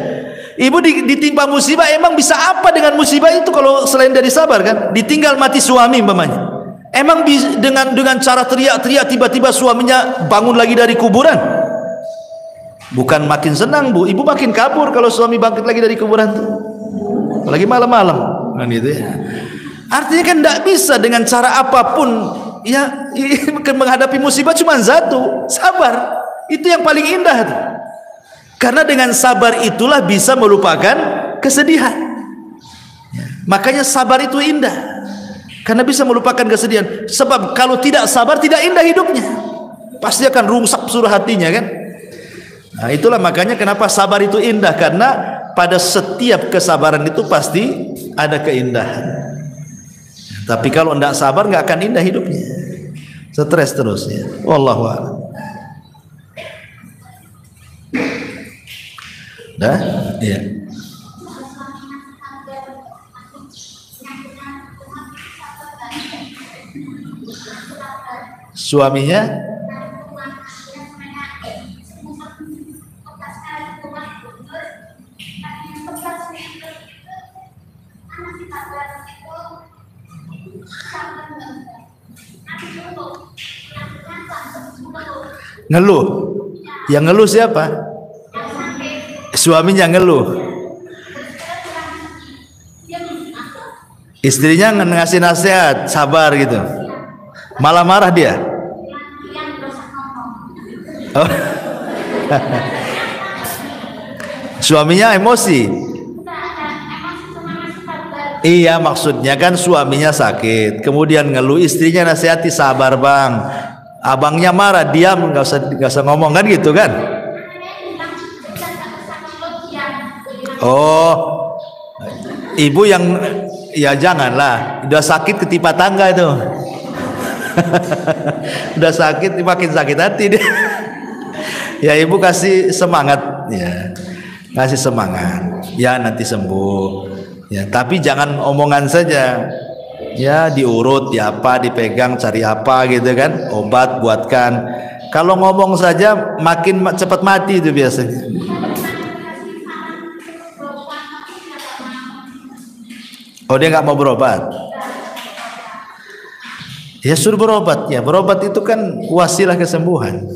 Ibu ditimpa musibah, emang bisa apa dengan musibah itu kalau selain dari sabar kan? Ditinggal mati suami umpamanya. Emang dengan cara teriak-teriak tiba-tiba suaminya bangun lagi dari kuburan? Bukan makin senang bu, ibu makin kabur kalau suami bangkit lagi dari kuburan tuh. Apalagi malam-malam kan gitu ya. Artinya kan tidak bisa dengan cara apapun ya menghadapi musibah, cuma satu, sabar. Itu yang paling indah tuh. Karena dengan sabar itulah bisa melupakan kesedihan. Makanya sabar itu indah. Karena bisa melupakan kesedihan. Sebab kalau tidak sabar tidak indah hidupnya. Pasti akan rungsak seluruh hatinya kan. Nah itulah makanya kenapa sabar itu indah. Karena pada setiap kesabaran itu pasti ada keindahan. Tapi kalau tidak sabar nggak akan indah hidupnya. Stres terus ya. Wallahu a'lam. Dah? Iya. Suaminya ngeluh. Yang ngeluh siapa? Suaminya ngeluh. Istrinya ngasih nasihat, sabar gitu. Malah marah dia. Oh. Suaminya emosi. Iya, maksudnya kan suaminya sakit, kemudian ngeluh, istrinya nasihati, sabar bang. Abangnya marah, diam, nggak usah ngomong kan gitu kan? Oh, ibu yang ya janganlah, udah sakit ketipa tangga itu. Udah sakit makin sakit hati dia. Ya ibu kasih semangat ya, kasih semangat ya, nanti sembuh ya, tapi jangan omongan saja ya, diurut ya, apa dipegang, cari apa gitu kan, obat buatkan. Kalau ngomong saja makin cepat mati itu biasanya. Oh dia nggak mau berobat. Ya suruh berobat. Ya berobat itu kan wasilah kesembuhan.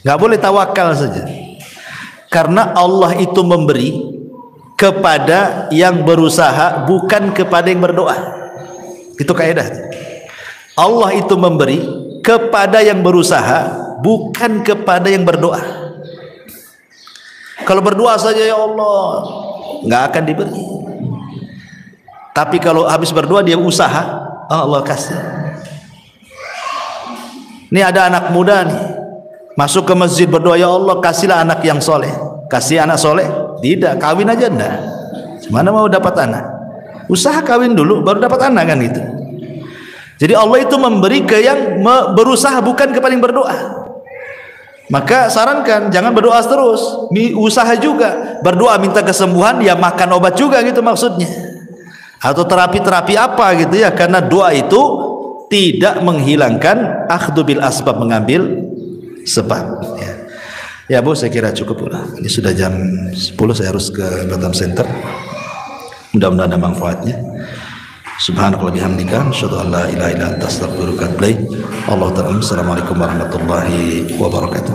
Nggak boleh tawakal saja. Karena Allah itu memberi kepada yang berusaha, bukan kepada yang berdoa. Itu kaidah. Allah itu memberi kepada yang berusaha, bukan kepada yang berdoa. Kalau berdoa saja ya Allah, nggak akan diberi. Tapi kalau habis berdoa dia usaha, Allah kasih. Ini ada anak muda nih, masuk ke masjid berdoa, ya Allah kasihlah anak yang soleh. Kasih anak soleh? Tidak, kawin aja enggak. Mana mau dapat anak? Usaha kawin dulu baru dapat anak kan gitu. Jadi Allah itu memberi ke yang berusaha, bukan kepada yang berdoa. Maka sarankan jangan berdoa terus, usaha juga. Berdoa minta kesembuhan, ya makan obat juga gitu maksudnya. Atau terapi-terapi apa gitu ya, karena doa itu tidak menghilangkan akhdhu bil asbab, mengambil sebab ya. Ya Bu, saya kira cukup lah. Ini sudah jam 10, saya harus ke Batam Center. Mudah-mudahan ada manfaatnya. Subhanallah bihamdika, asyhadu an la ilaha illa anta, astaghfiruka wa atubu ilaik. Allahu ta'ala. Assalamualaikum warahmatullahi wabarakatuh.